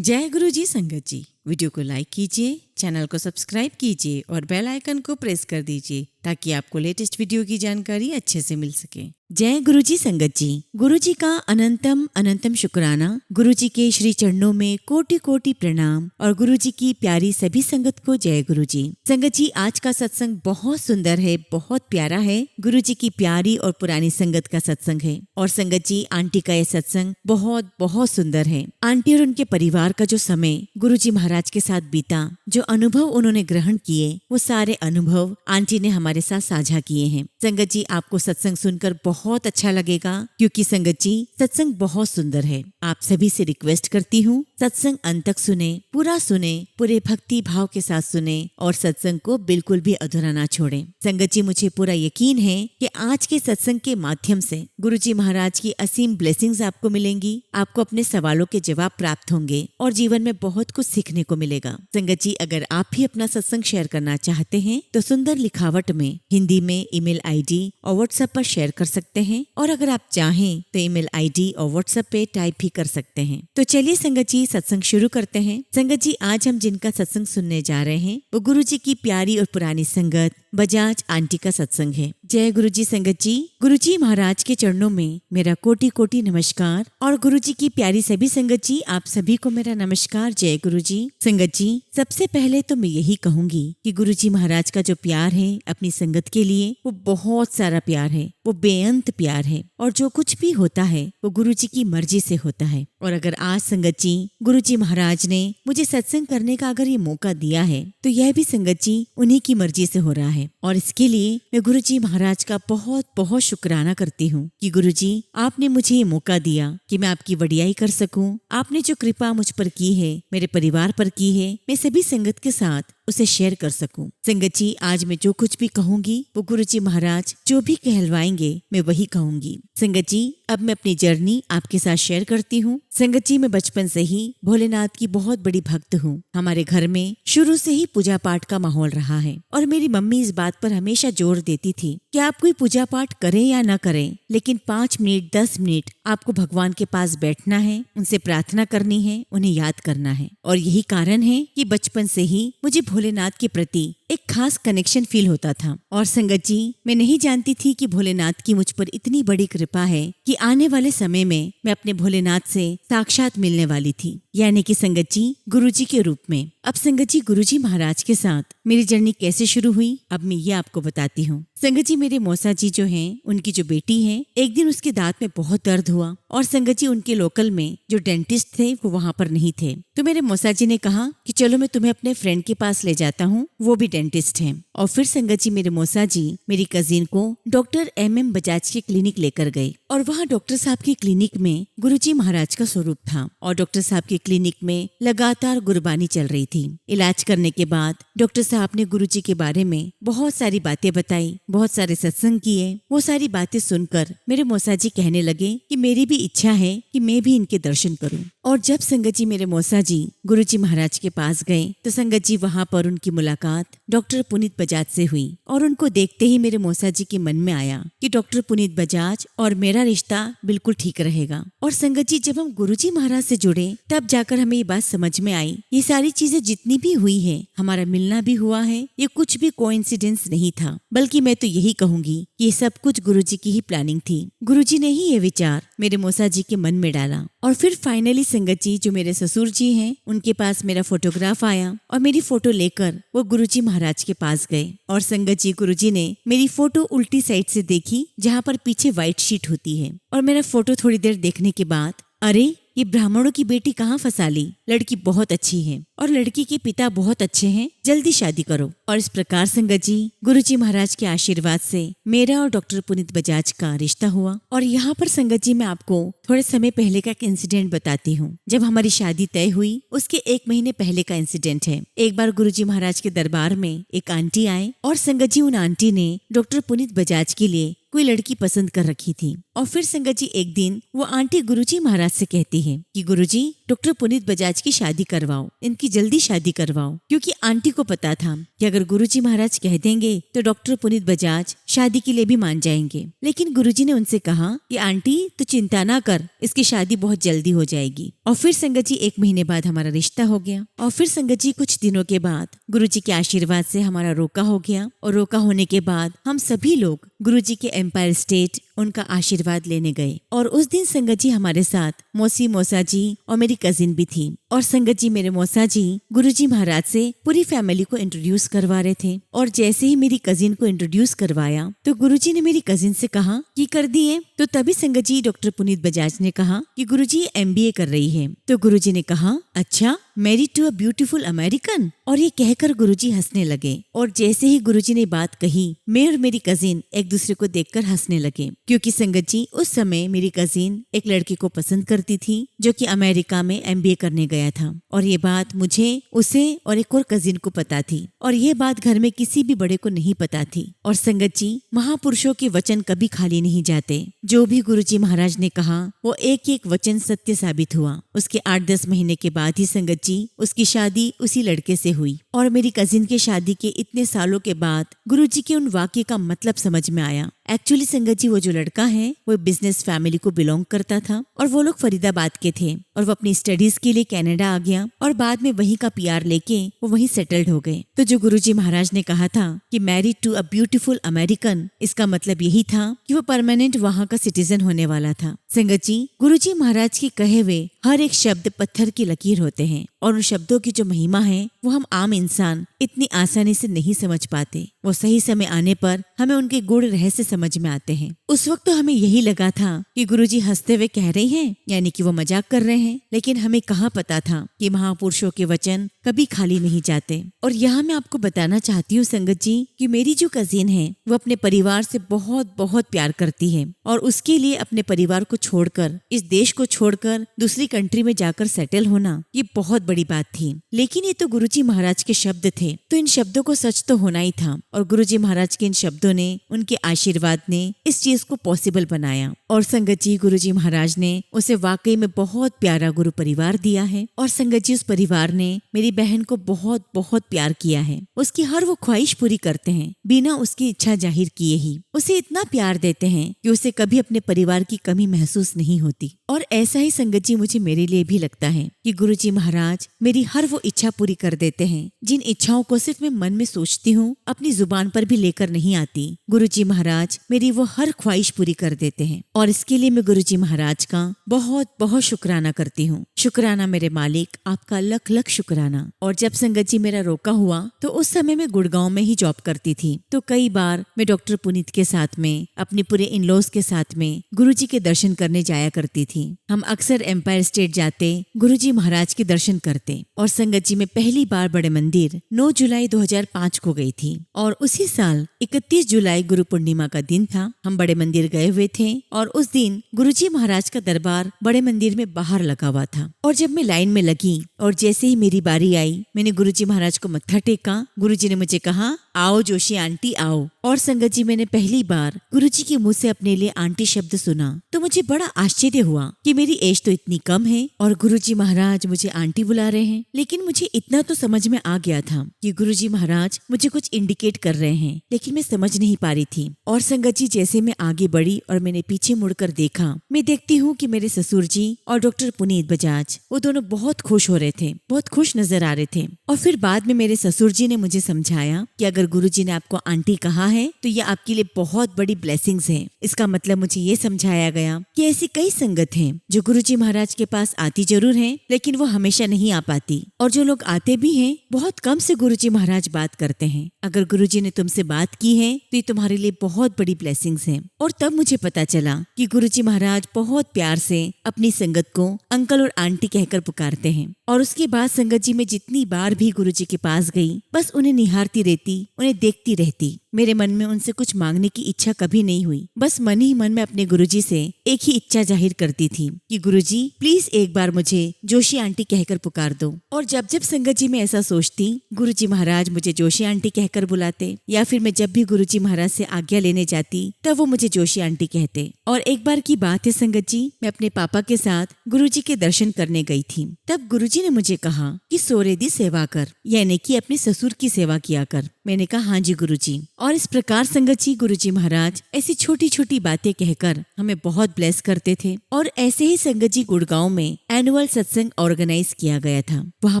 जय गुरु जी संगत जी। वीडियो को लाइक कीजिए, चैनल को सब्सक्राइब कीजिए और बेल आइकन को प्रेस कर दीजिए ताकि आपको लेटेस्ट वीडियो की जानकारी अच्छे से मिल सके। जय गुरु जी संगत जी। गुरु जी का अनंतम अनंतम शुक्राना। गुरु जी के श्री चरणों में कोटि कोटि प्रणाम और गुरु जी की प्यारी सभी संगत को जय गुरु जी। संगत जी, आज का सत्संग बहुत सुंदर है, बहुत प्यारा है। गुरु जी की प्यारी और पुरानी संगत का सत्संग है। और संगत जी, आंटी का यह सत्संग बहुत बहुत सुंदर है। आंटी और उनके परिवार का जो समय गुरु जी महाराज के साथ बीता, जो अनुभव उन्होंने ग्रहण किए, वो सारे अनुभव आंटी ने हमारे साथ साझा किए हैं। संगत जी, आपको सत्संग सुनकर बहुत अच्छा लगेगा क्योंकि संगत जी सत्संग बहुत सुंदर है। आप सभी से रिक्वेस्ट करती हूँ, सत्संग अंत तक सुने, पूरे भक्ति भाव के साथ सुने और सत्संग को बिल्कुल भी अधूरा ना छोड़ें। संगत जी, मुझे पूरा यकीन है कि आज के सत्संग के माध्यम से गुरु जी महाराज की असीम ब्लेसिंग्स आपको मिलेंगी। आपको अपने सवालों के जवाब प्राप्त होंगे और जीवन में बहुत कुछ सीखने को मिलेगा। संगत जी, अगर आप भी अपना सत्संग शेयर करना चाहते हैं तो सुंदर लिखावट में हिंदी में ईमेल आईडी और व्हाट्सएप पर शेयर कर सकते हैं, और अगर आप चाहें तो ईमेल आईडी और व्हाट्सएप पे टाइप भी कर सकते हैं। तो चलिए संगत जी, सत्संग शुरू करते हैं। संगत जी, आज हम जिनका सत्संग सुनने जा रहे हैं वो गुरु जी की प्यारी और पुरानी संगत बजाज आंटी का सत्संग है। जय गुरु जी संगत जी। गुरु जी महाराज के चरणों में मेरा कोटि कोटि नमस्कार और गुरु जी की प्यारी सभी संगत जी, आप सभी को मेरा नमस्कार। जय गुरु जी। संगत जी, सबसे पहले तो मैं यही कहूंगी कि गुरु जी महाराज का जो प्यार है अपनी संगत के लिए, वो बहुत सारा प्यार है, वो बेअंत प्यार है। और जो कुछ भी होता है वो गुरु जी की मर्जी से होता है। और अगर आज संगत जी गुरु जी महाराज ने मुझे सत्संग करने का अगर ये मौका दिया है तो यह भी संगत जी उन्हीं की मर्जी से हो रहा है। और इसके लिए मैं गुरु जी महाराज का बहुत बहुत शुक्राना करती हूँ कि गुरु जी, आपने मुझे ये मौका दिया कि मैं आपकी वडियाई कर सकूं। आपने जो कृपा मुझ पर की है, मेरे परिवार पर की है, मैं सभी संगत के साथ उसे शेयर कर सकूं। संगत जी, आज मैं जो कुछ भी कहूंगी वो गुरु जी महाराज जो भी कहलवाएंगे मैं वही कहूंगी। संगत जी, अब मैं अपनी जर्नी आपके साथ शेयर करती हूँ। संगत जी, मैं बचपन से ही भोलेनाथ की बहुत बड़ी भक्त हूँ। हमारे घर में शुरू से ही पूजा पाठ का माहौल रहा है और मेरी मम्मी इस बात पर हमेशा जोर देती थी कि आप कोई पूजा पाठ करें या ना करें, लेकिन 5 मिनट 10 मिनट आपको भगवान के पास बैठना है, उनसे प्रार्थना करनी है, उन्हें याद करना है। और यही कारण है कि बचपन से ही मुझे भोलेनाथ के प्रति एक खास कनेक्शन फील होता था। और संगत जी, मैं नहीं जानती थी कि भोलेनाथ की मुझ पर इतनी बड़ी कृपा है कि आने वाले समय में मैं अपने भोलेनाथ से साक्षात मिलने वाली थी, यानी कि संगत जी गुरुजी के रूप में। अब संगत जी, गुरुजी महाराज के साथ मेरी जर्नी कैसे शुरू हुई, अब मैं ये आपको बताती हूँ। संगत जी, मेरे मौसा जी जो हैं, उनकी जो बेटी है, एक दिन उसके दांत में बहुत दर्द हुआ और संगत जी उनके लोकल में जो डेंटिस्ट थे वो वहाँ पर नहीं थे। तो मेरे मौसा जी ने कहा कि चलो मैं तुम्हें अपने फ्रेंड के पास ले जाता हूँ, वो भी डेंटिस्ट है। और फिर संगत जी मेरे मौसा जी मेरी कजिन को डॉक्टर MM बजाज के क्लिनिक लेकर गए और वहाँ डॉक्टर साहब की क्लिनिक में गुरुजी महाराज का स्वरूप था और डॉक्टर साहब की क्लिनिक में लगातार गुरबानी चल रही थी। इलाज करने के बाद डॉक्टर साहब ने गुरुजी के बारे में बहुत सारी बातें बताई, बहुत सारे सत्संग किए। वो सारी बातें सुनकर मेरे मौसा जी कहने लगे कि मेरी भी इच्छा है कि मैं भी इनके दर्शन करूं। और जब संगत जी मेरे मौसा जी गुरुजी महाराज के पास गए तो संगत जी वहाँ पर उनकी मुलाकात डॉक्टर पुनीत बजाज से हुई और उनको देखते ही मेरे मौसा जी के मन में आया कि डॉक्टर पुनीत बजाज और मेरा रिश्ता बिल्कुल ठीक रहेगा। और संगत जी, जब हम गुरुजी महाराज से जुड़े तब जाकर हमें ये बात समझ में आई, ये सारी चीजें जितनी भी हुई है, हमारा मिलना भी हुआ है, ये कुछ भी कोइंसिडेंस नहीं था, बल्कि मैं तो यही कहूंगी कि ये सब कुछ गुरुजी की ही प्लानिंग थी। गुरुजी ने ही ये विचार मेरे मौसा जी के मन में डाला। और फिर फाइनली संगत जी, जो मेरे ससुर जी हैं, उनके पास मेरा फोटोग्राफ आया और मेरी फोटो लेकर वो गुरुजी महाराज के पास गए। और संगत जी, गुरुजी ने मेरी फोटो उल्टी साइड से देखी जहाँ पर पीछे व्हाइट शीट होती है। और मेरा फोटो थोड़ी देर देखने के बाद, अरे ये ब्राह्मणों की बेटी कहाँ फंसा ली, लड़की बहुत अच्छी है और लड़की के पिता बहुत अच्छे हैं, जल्दी शादी करो। और इस प्रकार संगत जी गुरुजी महाराज के आशीर्वाद से मेरा और डॉक्टर पुनीत बजाज का रिश्ता हुआ। और यहाँ पर संगत जी मैं आपको थोड़े समय पहले का एक इंसिडेंट बताती हूँ। जब हमारी शादी तय हुई उसके 1 महीने पहले का इंसिडेंट है। एक बार गुरुजी महाराज के दरबार में एक आंटी आए और संगत जी उन आंटी ने डॉक्टर पुनीत बजाज के लिए कोई लड़की पसंद कर रखी थी। और फिर संगत जी एक दिन वो आंटी गुरुजी महाराज से कहती है कि गुरुजी डॉक्टर पुनीत बजाज की शादी करवाओ, इनकी जल्दी शादी करवाओ। क्योंकि आंटी को पता था कि अगर गुरुजी महाराज कह देंगे तो डॉक्टर पुनीत बजाज शादी के लिए भी मान जाएंगे। लेकिन गुरुजी ने उनसे कहा कि आंटी तो चिंता ना कर, इसकी शादी बहुत जल्दी हो जाएगी। और फिर संगत जी 1 महीने बाद हमारा रिश्ता हो गया। और फिर संगत जी कुछ दिनों के बाद गुरुजी के आशीर्वाद से हमारा रोका हो गया। और रोका होने के बाद हम सभी लोग गुरुजी के एम्पायर स्टेट उनका आशीर्वाद लेने गए। और उस दिन संगत जी हमारे साथ मौसी, मौसा जी और मेरी कजिन भी थी। और संगत जी मेरे मौसा जी गुरुजी महाराज से पूरी फैमिली को इंट्रोड्यूस करवा रहे थे। और जैसे ही मेरी कजिन को इंट्रोड्यूस करवाया तो गुरुजी ने मेरी कजिन से कहा कि कर दिए। तो तभी संगत जी डॉक्टर पुनीत बजाज ने कहा कि गुरुजी MBA कर रही है। तो गुरुजी ने कहा अच्छा, married to a beautiful American. और ये कहकर गुरुजी हंसने लगे। और जैसे ही गुरुजी ने बात कही मैं और मेरी कजिन एक दूसरे को देखकर हंसने लगे। क्योंकि संगत जी उस समय मेरी कजिन एक लड़के को पसंद करती थी जो कि अमेरिका में MBA करने गया था। और ये बात मुझे, उसे और एक और कजिन को पता थी। और ये बात घर में किसी भी बड़े को नहीं पता थी। और संगत जी महापुरुषों के वचन कभी खाली नहीं जाते। जो भी गुरुजी महाराज ने कहा वो एक एक वचन सत्य साबित हुआ। उसके 8-10 महीने के बाद ही संगत जी उसकी शादी उसी लड़के से हुई। और मेरी कजिन के शादी के इतने सालों के बाद गुरुजी के उन वाक्य का मतलब समझ में आया। एक्चुअली संगत जी वो जो लड़का है वो बिजनेस फैमिली को बिलोंग करता था। और वो लोग फरीदाबाद के थे। और वो अपनी स्टडीज के लिए कनाडा आ गया। और बाद में वहीं का PR लेके वो वहीं सेटल्ड हो गए। तो जो गुरुजी महाराज ने कहा था कि married to a beautiful American, इसका मतलब यही था कि वो परमानेंट वहाँ का सिटीजन होने वाला था। संगत जी गुरुजी महाराज के कहे हुए हर एक शब्द पत्थर की लकीर होते हैं। और उन शब्दों की जो महिमा है वो हम आम इंसान इतनी आसानी से नहीं समझ पाते। वो सही समय आने पर हमें उनके गूढ़ रहस्य समझ में आते हैं। उस वक्त तो हमें यही लगा था कि गुरुजी हंसते हुए कह रहे हैं, यानी कि वो मजाक कर रहे हैं। लेकिन हमें कहाँ पता था कि महापुरुषों के वचन कभी खाली नहीं जाते। और यहाँ मैं आपको बताना चाहती हूँ संगत जी कि मेरी जो कजिन है वो अपने परिवार से बहुत बहुत प्यार करती है। और उसके लिए अपने परिवार को छोड़कर, इस देश को छोड़कर दूसरी कंट्री में जाकर सेटल होना ये बहुत बड़ी बात थी। लेकिन ये तो गुरुजी महाराज के शब्द थे, तो इन शब्दों को सच तो होना ही था। और गुरुजी महाराज के इन शब्दों ने, उनके आशीर्वाद ने इस चीज को पॉसिबल बनाया। और संगत जी गुरुजी महाराज ने उसे वाकई में बहुत प्यारा गुरु परिवार दिया है। और संगत जी उस परिवार ने मेरी बहन को बहुत बहुत प्यार किया है। उसकी हर वो ख्वाहिश पूरी करते हैं बिना उसकी इच्छा जाहिर किए ही। उसे इतना प्यार देते हैं कि उसे कभी अपने परिवार की कमी महसूस नहीं होती। और ऐसा ही संगत जी मुझे मेरे लिए भी लगता है कि गुरुजी महाराज मेरी हर वो इच्छा पूरी कर देते हैं जिन इच्छाओं को सिर्फ मैं मन में सोचती हूँ, अपनी जुबान पर भी लेकर नहीं आती। गुरुजी महाराज मेरी वो हर ख्वाहिश पूरी कर देते हैं। और इसके लिए मैं गुरुजी महाराज का बहुत बहुत शुक्राना करती हूँ। शुक्राना मेरे मालिक, आपका लख लख शुक्राना। और जब संगत जी मेरा रोका हुआ तो उस समय मैं गुड़गांव में ही जॉब करती थी। तो कई बार मैं डॉक्टर पुनीत के साथ में, अपने पूरे इन-लॉज के साथ में गुरुजी के दर्शन करने जाया करती थी। हम अक्सर एम्पायर स्टेट जाते, गुरुजी महाराज के दर्शन करते। और संगत जी में पहली बार बड़े मंदिर 9 जुलाई 2005 को गई थी। और उसी साल 31 जुलाई गुरु पूर्णिमा का दिन था। हम बड़े मंदिर गए हुए थे। और उस दिन गुरुजी महाराज का दरबार बड़े मंदिर में बाहर लगा हुआ था। और जब मैं लाइन में लगी और जैसे ही मेरी बारी आई, मैंने गुरुजी महाराज को मत्था टेका। गुरुजी ने मुझे कहा, आओ जोशी आंटी आओ। और संगत जी मैंने पहली बार गुरुजी के मुंह से अपने लिए आंटी शब्द सुना तो मुझे बड़ा आश्चर्य हुआ कि मेरी एज तो इतनी कम है और गुरुजी महाराज मुझे आंटी बुला रहे हैं। लेकिन मुझे इतना तो समझ में आ गया था कि गुरुजी महाराज मुझे कुछ इंडिकेट कर रहे हैं, लेकिन मैं समझ नहीं पा रही थी। और संगत जी जैसे मैं आगे बढ़ी और मैंने पीछे मुड़कर देखा, मैं देखती हूँ कि मेरे ससुर जी और डॉक्टर पुनीत बजाज वो दोनों बहुत खुश हो रहे थे, बहुत खुश नजर आ रहे थे। और फिर बाद में मेरे ससुर जी ने मुझे समझाया कि अगर गुरुजी ने आपको आंटी कहा है तो ये आपके लिए बहुत बड़ी ब्लेसिंग्स है। इसका मतलब मुझे ये समझाया गया कि ऐसी कई संगत हैं जो गुरुजी महाराज के पास आती जरूर हैं, लेकिन वो हमेशा नहीं आ पाती। और जो लोग आते भी हैं बहुत कम से गुरुजी महाराज बात करते हैं। अगर गुरुजी ने तुमसे बात की है तो ये तुम्हारे लिए बहुत बड़ी ब्लेसिंग्स हैं। और तब मुझे पता चला कि गुरुजी महाराज बहुत प्यार से अपनी संगत को अंकल और आंटी कहकर पुकारते हैं। और उसके बाद संगत जी में जितनी बार भी गुरुजी के पास गई, बस उन्हें निहारती रहती, उन्हें देखती रहती। मेरे मन में उनसे कुछ मांगने की इच्छा कभी नहीं हुई। बस मन ही मन में अपने गुरुजी से एक ही इच्छा जाहिर करती थी कि गुरुजी प्लीज एक बार मुझे जोशी आंटी कहकर पुकार दो। और जब जब संगत जी मैं ऐसा सोचती, गुरुजी महाराज मुझे जोशी आंटी कहकर बुलाते, या फिर मैं जब भी गुरुजी महाराज से आज्ञा लेने जाती तब वो मुझे जोशी आंटी कहते। और एक बार की बात है संगत जी, मैं अपने पापा के साथ गुरुजी के दर्शन करने गई थी। तब गुरुजी ने मुझे कहा कि सोरेदी सेवा कर, यानी कि अपने ससुर की सेवा किया कर। मैंने कहा हाँ जी गुरुजी। और इस प्रकार संगत जी गुरुजी महाराज ऐसी छोटी छोटी बातें कहकर हमें बहुत ब्लेस करते थे। और ऐसे ही संगत जी गुड़गांव में एनुअल सत्संग ऑर्गेनाइज किया गया था। वहाँ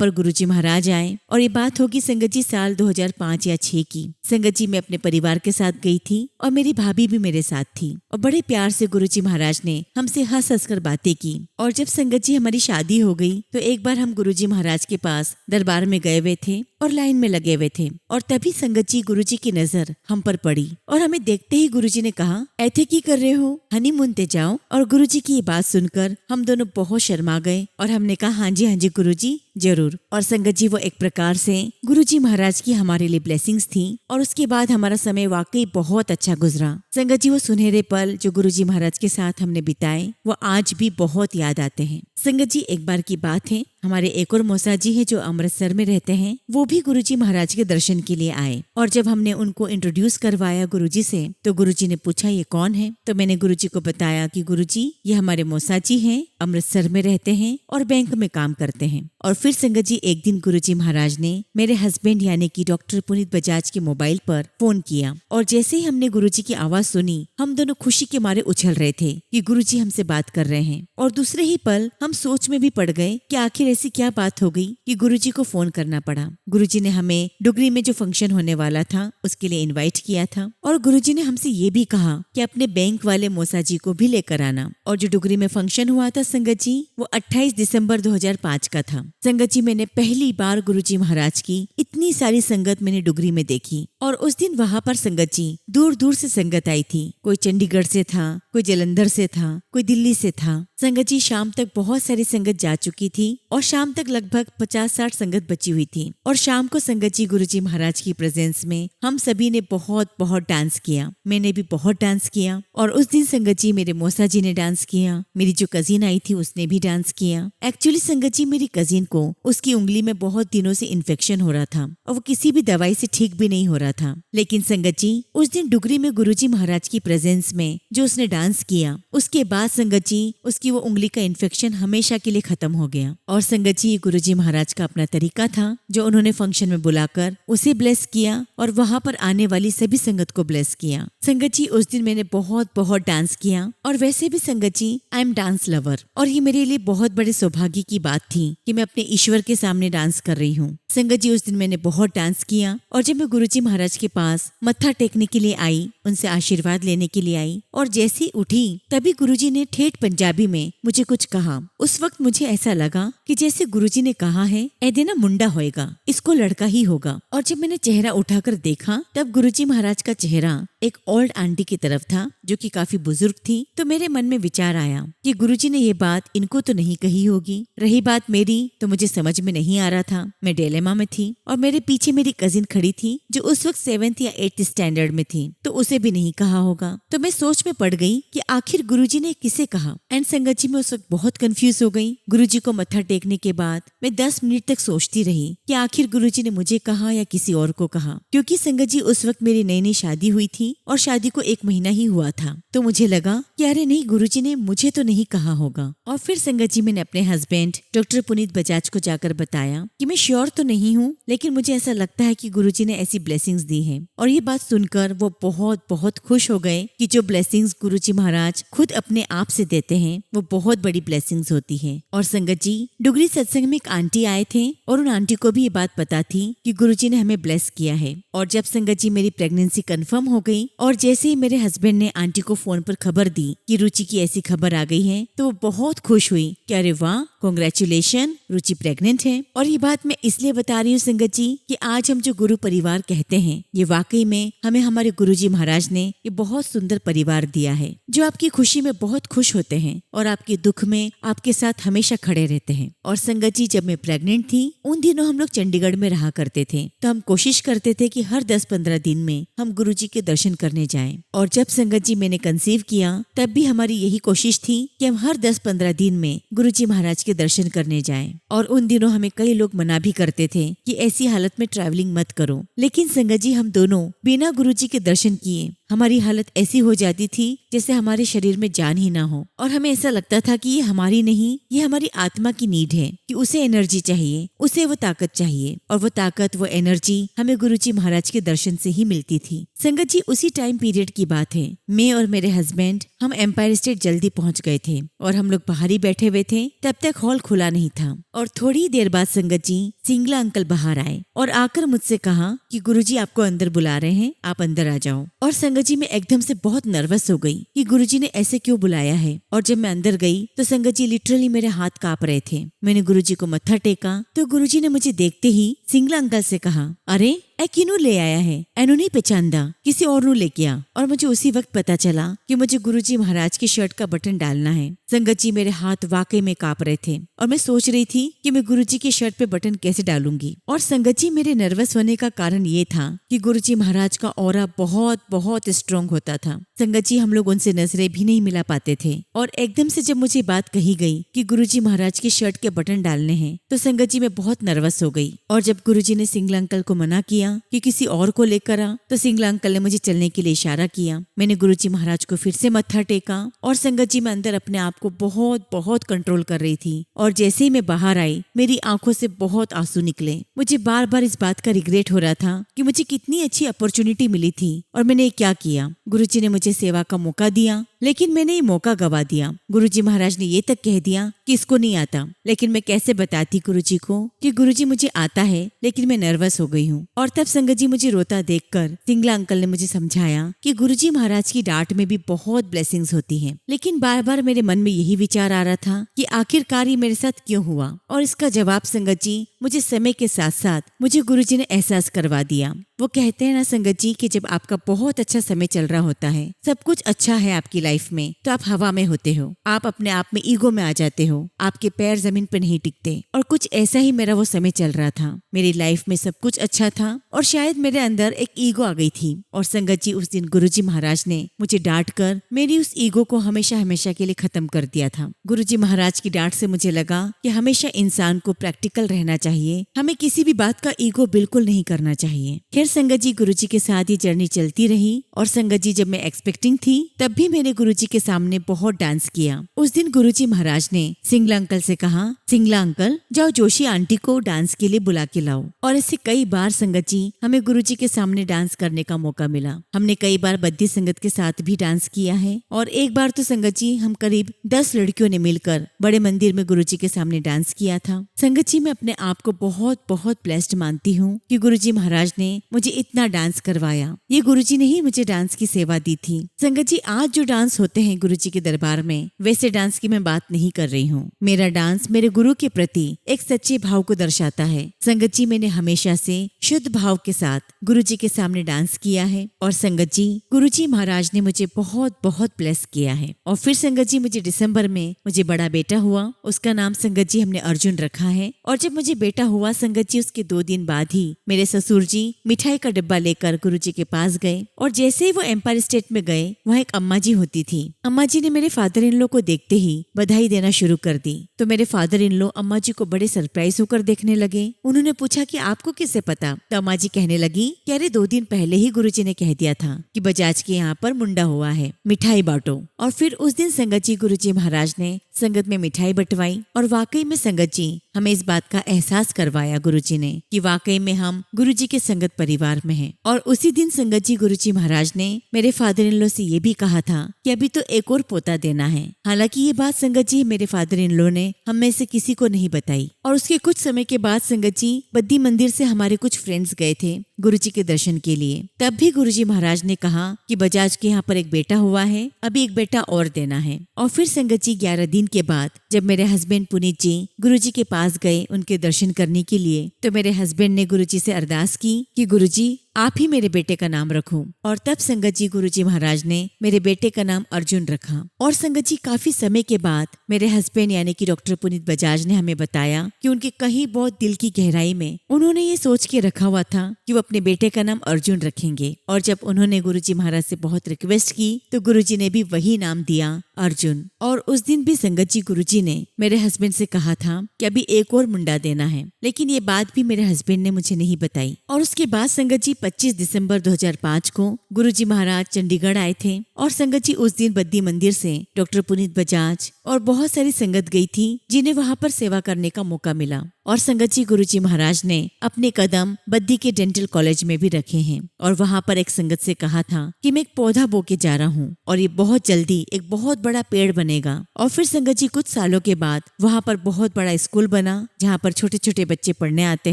पर गुरुजी महाराज आए और ये बात होगी संगत जी साल 2005 या 6 की। संगत जी मैं अपने परिवार के साथ गई थी और मेरी भाभी भी मेरे साथ थी। और बड़े प्यार से गुरुजी महाराज ने हमसे हंस हंस कर बातें की। और जब संगत जी हमारी शादी हो गई तो एक बार हम गुरुजी महाराज के पास दरबार में गए हुए थे और लाइन में लगे हुए थे। और तभी संगत जी गुरुजी की नजर हम पर पड़ी और हमें देखते ही गुरुजी ने कहा ऐथे की कर रहे हो, हनीमून ते जाओ। और गुरुजी की ये बात सुनकर हम दोनों बहुत शर्मा गए और हमने कहा हाँ जी गुरुजी जरूर। और संगत जी वो एक प्रकार से गुरुजी महाराज की हमारे लिए ब्लेसिंग्स थी। और उसके बाद हमारा समय वाकई बहुत अच्छा गुजरा। संगत जी वो सुनहरे पल जो गुरुजी महाराज के साथ हमने बिताए वो आज भी बहुत याद आते हैं। संगत जी एक बार की बात है, हमारे एक और मौसा जी है जो अमृतसर में रहते हैं, वो भी गुरुजी महाराज के दर्शन के लिए आए। और जब हमने उनको इंट्रोड्यूस करवाया गुरुजी से तो गुरुजी ने पूछा ये कौन है। तो मैंने गुरुजी को बताया कि गुरुजी ये हमारे मौसा जी हैं, अमृतसर में रहते हैं और बैंक में काम करते हैं। और फिर संगत जी एक दिन गुरुजी महाराज ने मेरे हस्बैंड यानी कि डॉक्टर पुनीत बजाज के मोबाइल पर फोन किया। और जैसे ही हमने गुरुजी की आवाज सुनी हम दोनों खुशी के मारे उछल रहे थे कि गुरुजी हमसे बात कर रहे हैं। और दूसरे ही पल हम सोच में भी पड़ गए कि आखिर ऐसी क्या बात हो गई कि गुरुजी को फोन करना पड़ा। गुरुजी ने हमें डुगरी में जो फंक्शन होने वाला था उसके लिए इनवाइट किया था। और गुरुजी ने हमसे ये भी कहा कि अपने बैंक वाले मौसा जी को भी लेकर आना। और जो डुगरी में फंक्शन हुआ था संगत जी वो 28 दिसंबर 2005 का था। संगत जी मैंने पहली बार गुरुजी महाराज की इतनी सारी संगत मैंने डुगरी में देखी। और उस दिन वहाँ पर संगत जी दूर दूर से संगत आई थी। कोई चंडीगढ़ से था, कोई जलंधर से था, कोई दिल्ली से था। संगत जी शाम तक बहुत सारी संगत जा चुकी थी और शाम तक लगभग 50-60 संगत बची हुई थी। और शाम को संगत जी गुरुजी महाराज की प्रेजेंस में हम सभी ने बहुत बहुत डांस किया। मैंने भी बहुत डांस किया। और उस दिन संगत जी मेरे मौसा जी ने डांस किया, मेरी जो कजिन आई थी उसने भी डांस किया। एक्चुअली संगत जी मेरी कजिन को उसकी उंगली में बहुत दिनों से इन्फेक्शन हो रहा था और वो किसी भी दवाई से ठीक भी नहीं हो रहा था। लेकिन संगत जी उस दिन डुगरी में गुरुजी महाराज की प्रेजेंस में जो उसने डांस किया उसके बाद संगत जी उसकी वो उंगली का इन्फेक्शन हमेशा के लिए खत्म हो गया। और संगत जी गुरुजी महाराज का अपना तरीका था जो उन्होंने फंक्शन में बुलाकर उसे ब्लेस किया और वहाँ पर आने वाली सभी संगत को ब्लेस किया। संगत जी उस दिन मैंने बहुत बहुत डांस किया। और वैसे भी संगत जी आई एम डांस लवर और ये मेरे लिए बहुत बड़े सौभाग्य की बात थी कि मैं अपने ईश्वर के सामने डांस कर रही हूँ। संगत जी उस दिन मैंने बहुत डांस किया। और जब मैं गुरुजी महाराज के पास मत्था टेकने के लिए आई, उनसे आशीर्वाद लेने के लिए आई और जैसी उठी तभी गुरुजी ने ठेठ पंजाबी में मुझे कुछ कहा। उस वक्त मुझे ऐसा लगा कि जैसे गुरुजी ने कहा है ऐदे ना मुंडा होएगा, इसको लड़का ही होगा। और जब मैंने चेहरा उठाकर देखा तब गुरुजी महाराज का चेहरा एक ओल्ड आंटी की तरफ था जो कि काफी बुजुर्ग थी। तो मेरे मन में विचार आया कि गुरुजी ने ये बात इनको तो नहीं कही होगी। रही बात मेरी तो मुझे समझ में नहीं आ रहा था, मैं डिलेमा में थी। और मेरे पीछे मेरी कजिन खड़ी थी जो उस वक्त 7th या 8th स्टैंडर्ड में थी, तो उसे भी नहीं कहा होगा। तो मैं सोच में पड़ गई कि आखिर गुरुजी ने किसे कहा। एंड संगत जी मैं उस वक्त बहुत कंफ्यूज हो गई। गुरुजी को मत्था टेकने के बाद मैं 10 मिनट तक सोचती रही कि आखिर गुरुजी ने मुझे कहा या किसी और को कहा, क्योंकि संगत जी उस वक्त मेरी नई नई शादी हुई थी और शादी को 1 महीना ही हुआ था। तो मुझे लगा कि अरे नहीं, गुरुजी ने मुझे तो नहीं कहा होगा। और फिर संगत जी मैंने अपने हस्बैंड डॉक्टर पुनीत बजाज को जाकर बताया कि मैं श्योर तो नहीं हूँ लेकिन मुझे ऐसा लगता है कि गुरुजी ने ऐसी ब्लेसिंग्स दी है। और ये बात सुनकर वो बहुत बहुत खुश हो गए कि जो ब्लेसिंग्स गुरुजी महाराज खुद अपने आप से देते हैं वो बहुत बड़ी ब्लेसिंग्स होती है। और संगत जी डुगरी सत्संग में एक आंटी आए थे और उन आंटी को भी ये बात पता थी कि गुरुजी ने हमें ब्लेस किया है। और जब संगत जी मेरी प्रेगनेंसी कंफर्म हो गई और जैसे ही मेरे हस्बैंड ने आंटी को फोन पर खबर दी कि रुचि की ऐसी खबर आ गई है तो वो बहुत खुश हुई कि अरे वाह, कॉन्ग्रेचुलेशन, रुचि प्रेग्नेंट है। और ये बात मैं इसलिए बता रही हूँ संगत जी कि आज हम जो गुरु परिवार कहते हैं, ये वाकई में हमें हमारे गुरुजी महाराज ने ये बहुत सुंदर परिवार दिया है, जो आपकी खुशी में बहुत खुश होते हैं और आपके दुख में आपके साथ हमेशा खड़े रहते हैं। और संगत जी, जब मैं प्रेग्नेंट थी उन दिनों हम लोग चंडीगढ़ में रहा करते थे, तो हम कोशिश करते थे कि हर 10-15 दिन में हम गुरुजी के दर्शन करने जाएं। और जब संगत जी मैंने कंसीव किया तब भी हमारी यही कोशिश थी कि हम हर 10-15 दिन में गुरुजी महाराज के दर्शन करने जाएं। और उन दिनों हमें कई लोग मना भी करते थे कि ऐसी हालत में ट्रैवलिंग मत करो, लेकिन संगत जी हम दोनों बिना गुरुजी के दर्शन किए हमारी हालत ऐसी हो जाती थी जैसे हमारे शरीर में जान ही ना हो। और हमें ऐसा लगता था कि ये हमारी नहीं, ये हमारी आत्मा की नीड है कि उसे एनर्जी चाहिए, उसे वो ताकत चाहिए। और वो ताकत, वो एनर्जी हमें गुरुजी महाराज के दर्शन से ही मिलती थी। संगत जी, उसी टाइम पीरियड की बात है, मैं और मेरे हस्बैंड हम एम्पायर स्टेट जल्दी पहुंच गए थे और हम लोग बाहर ही बैठे हुए थे। तब तक हॉल खुला नहीं था और थोड़ी देर बाद संगत जी सिंगला अंकल बाहर आए और आकर मुझसे कहा कि गुरुजी आपको अंदर बुला रहे हैं, आप अंदर आ जाओ। और संगत जी मैं एकदम से बहुत नर्वस हो गई कि गुरुजी ने ऐसे क्यों बुलाया है। और जब मैं अंदर गई तो संगत जी लिटरली मेरे हाथ कांप रहे थे। मैंने गुरुजी को मत्था टेका तो गुरुजी ने मुझे देखते ही सिंगला अंकल से कहा, अरे ए किनू ले आया है, एनु नहीं पहचानदा, किसी और नू लेके आ। और मुझे उसी वक्त पता चला कि मुझे गुरुजी महाराज की शर्ट का बटन डालना है। संगत जी मेरे हाथ वाकई में कांप रहे थे और मैं सोच रही थी कि मैं गुरुजी की शर्ट पे बटन कैसे डालूंगी। और संगत जी मेरे नर्वस होने का कारण ये था कि गुरुजी महाराज का ऑरा बहुत बहुत स्ट्रॉन्ग होता था। संगत जी हम लोग उनसे नजरें भी नहीं मिला पाते थे। और एकदम से जब मुझे बात कही गई कि गुरुजी महाराज की शर्ट के बटन डालने हैं तो संगत जी मैं बहुत नर्वस हो गई। और जब गुरुजी ने सिंगला अंकल को मना किया कि किसी और को लेकर आ, तो सिंगला अंकल ने मुझे चलने के लिए इशारा किया। मैंने गुरुजी महाराज को फिर से मत्था टेका और संगत जी मैं अंदर अपने आप को बहुत बहुत कंट्रोल कर रही थी। और जैसे ही मैं बाहर आई मेरी आंखों से बहुत आंसू निकले। मुझे बार बार इस बात का रिग्रेट हो रहा था कि मुझे कितनी अच्छी अपॉर्चुनिटी मिली थी और मैंने क्या किया। गुरुजी ने मुझे सेवा का मौका दिया लेकिन मैंने ये मौका गवा दिया। गुरुजी महाराज ने ये तक कह दिया कि इसको नहीं आता, लेकिन मैं कैसे बताती गुरुजी को कि गुरुजी मुझे आता है, लेकिन मैं नर्वस हो गई हूँ। और तब संगत जी मुझे रोता देखकर सिंगला अंकल ने मुझे समझाया कि गुरुजी महाराज की डांट में भी बहुत ब्लेसिंग्स होती हैं। लेकिन बार बार मेरे मन में यही विचार आ रहा था कि आखिरकार ये मेरे साथ क्यों हुआ। और इसका जवाब संगत जी मुझे समय के साथ साथ मुझे गुरुजी ने एहसास करवा दिया। वो कहते हैं ना संगत जी कि जब आपका बहुत अच्छा समय चल रहा होता है, सब कुछ अच्छा है आपकी लाइफ में, तो आप हवा में होते हो, आप अपने आप में ईगो में आ जाते हो, आपके पैर जमीन पे नहीं टिकते। और कुछ ऐसा ही मेरा वो समय चल रहा था। मेरी लाइफ में सब कुछ अच्छा था और शायद मेरे अंदर एक ईगो आ गई थी। और संगत जी उस दिन गुरुजी महाराज ने मुझे डांट कर मेरी उस ईगो को हमेशा हमेशा के लिए खत्म कर दिया था। गुरुजी महाराज की डांट से मुझे लगा कि हमेशा इंसान को प्रैक्टिकल रहना चाहिए, हमें किसी भी बात का ईगो बिल्कुल नहीं करना चाहिए। खैर संगत जी गुरुजी के साथ ये जर्नी चलती रही। और संगत जी जब मैं एक्सपेक्टिंग थी तब भी मैंने गुरुजी के सामने बहुत डांस किया। उस दिन गुरुजी महाराज ने सिंगला अंकल से कहा, सिंगला अंकल जाओ जोशी आंटी को डांस के लिए बुला के लाओ। और ऐसे कई बार संगत जी हमें गुरुजी के सामने डांस करने का मौका मिला। हमने कई बार बद्दी संगत के साथ भी डांस किया है। और एक बार तो संगत जी हम करीब 10 लड़कियों ने मिलकर बड़े मंदिर में गुरुजी के सामने डांस किया था। संगत जी मैं अपने आप को बहुत बहुत ब्लेस्ड मानती हूँ कि गुरुजी महाराज ने मुझे इतना डांस करवाया। ये गुरुजी ने ही मुझे डांस की सेवा दी थी। संगत जी आज जो डांस होते हैं गुरुजी के दरबार में, वैसे डांस की मैं बात नहीं कर रही हूँ। मेरा डांस मेरे गुरु के प्रति एक सच्चे भाव को दर्शाता है। संगत जी मैंने हमेशा से शुद्ध भाव के साथ गुरुजी के सामने डांस किया है। और संगत जी गुरुजी महाराज ने मुझे बहुत बहुत ब्लेस किया है। और फिर संगत जी मुझे दिसंबर में मुझे बड़ा बेटा हुआ, उसका नाम संगत जी हमने अर्जुन रखा है। और जब मुझे बेटा हुआ संगत जी उसके 2 दिन बाद ही मेरे ससुर जी मिठाई का डिब्बा लेकर गुरुजी के पास गए। और जैसे ही वो एम्पायर स्टेट में गए वहाँ एक अम्मा जी होती थी। अम्मा जी ने मेरे फादर इन लॉ को देखते ही बधाई देना शुरू कर दी। तो मेरे फादर इन लॉ अम्मा जी को बड़े सरप्राइज होकर देखने लगे। उन्होंने पूछा कि आपको किससे पता। तो अम्मा जी कहने लगी कि अरे 2 दिन पहले ही गुरुजी ने कह दिया था कि बजाज के यहाँ पर मुंडा हुआ है, मिठाई बांटो। और फिर उस दिन संगत जी गुरुजी महाराज ने संगत में मिठाई बंटवाई। और वाकई में संगत जी हमें इस बात का एहसास करवाया गुरुजी ने कि वाकई में हम गुरुजी के संगत परिवार में हैं। और उसी दिन संगत जी गुरुजी महाराज ने मेरे फादर इन लॉ से ये भी कहा था कि अभी तो एक और पोता देना है। हालांकि ये बात संगत जी मेरे फादर इन लॉ ने हम में से किसी को नहीं बताई। और उसके कुछ समय के बाद संगत जी बद्दी मंदिर से हमारे कुछ फ्रेंड्स गए थे गुरुजी के दर्शन के लिए। तब भी गुरुजी महाराज ने कहा कि बजाज के यहाँ पर एक बेटा हुआ है, अभी एक बेटा और देना है। और फिर संगत जी 11 दिन के बाद जब मेरे हस्बैंड पुनीत जी गुरुजी के पास गए उनके दर्शन करने के लिए, तो मेरे हस्बैंड ने गुरुजी से अरदास की कि गुरुजी आप ही मेरे बेटे का नाम रखो। और तब संगत जी गुरुजी महाराज ने मेरे बेटे का नाम अर्जुन रखा। और संगत जी काफी समय के बाद मेरे हस्बैंड यानी कि डॉक्टर पुनीत बजाज ने हमें बताया कि उनके कहीं बहुत दिल की गहराई में उन्होंने ये सोच के रखा हुआ था कि वो अपने बेटे का नाम अर्जुन रखेंगे। और जब उन्होंने गुरुजी महाराज से बहुत रिक्वेस्ट की तो गुरुजी ने भी वही नाम दिया, अर्जुन। और उस दिन भी संगत जी गुरुजी ने मेरे हस्बैंड से कहा था कि अभी एक और मुंडा देना है, लेकिन ये बात भी मेरे हस्बैंड ने मुझे नहीं बताई। और उसके बाद संगत जी 25 दिसंबर 2005 को गुरुजी महाराज चंडीगढ़ आए थे। और संगत जी उस दिन बद्दी मंदिर से डॉक्टर पुनीत बजाज और बहुत सारी संगत गई थी जिन्हें वहाँ पर सेवा करने का मौका मिला। और संगत जी गुरुजी महाराज ने अपने कदम बद्दी के डेंटल कॉलेज में भी रखे हैं। और वहाँ पर एक संगत से कहा था कि मैं एक पौधा बो के जा रहा हूँ और ये बहुत जल्दी एक बहुत बड़ा पेड़ बनेगा। और फिर संगत जी कुछ सालों के बाद वहाँ पर बहुत बड़ा स्कूल बना जहाँ पर छोटे छोटे बच्चे पढ़ने आते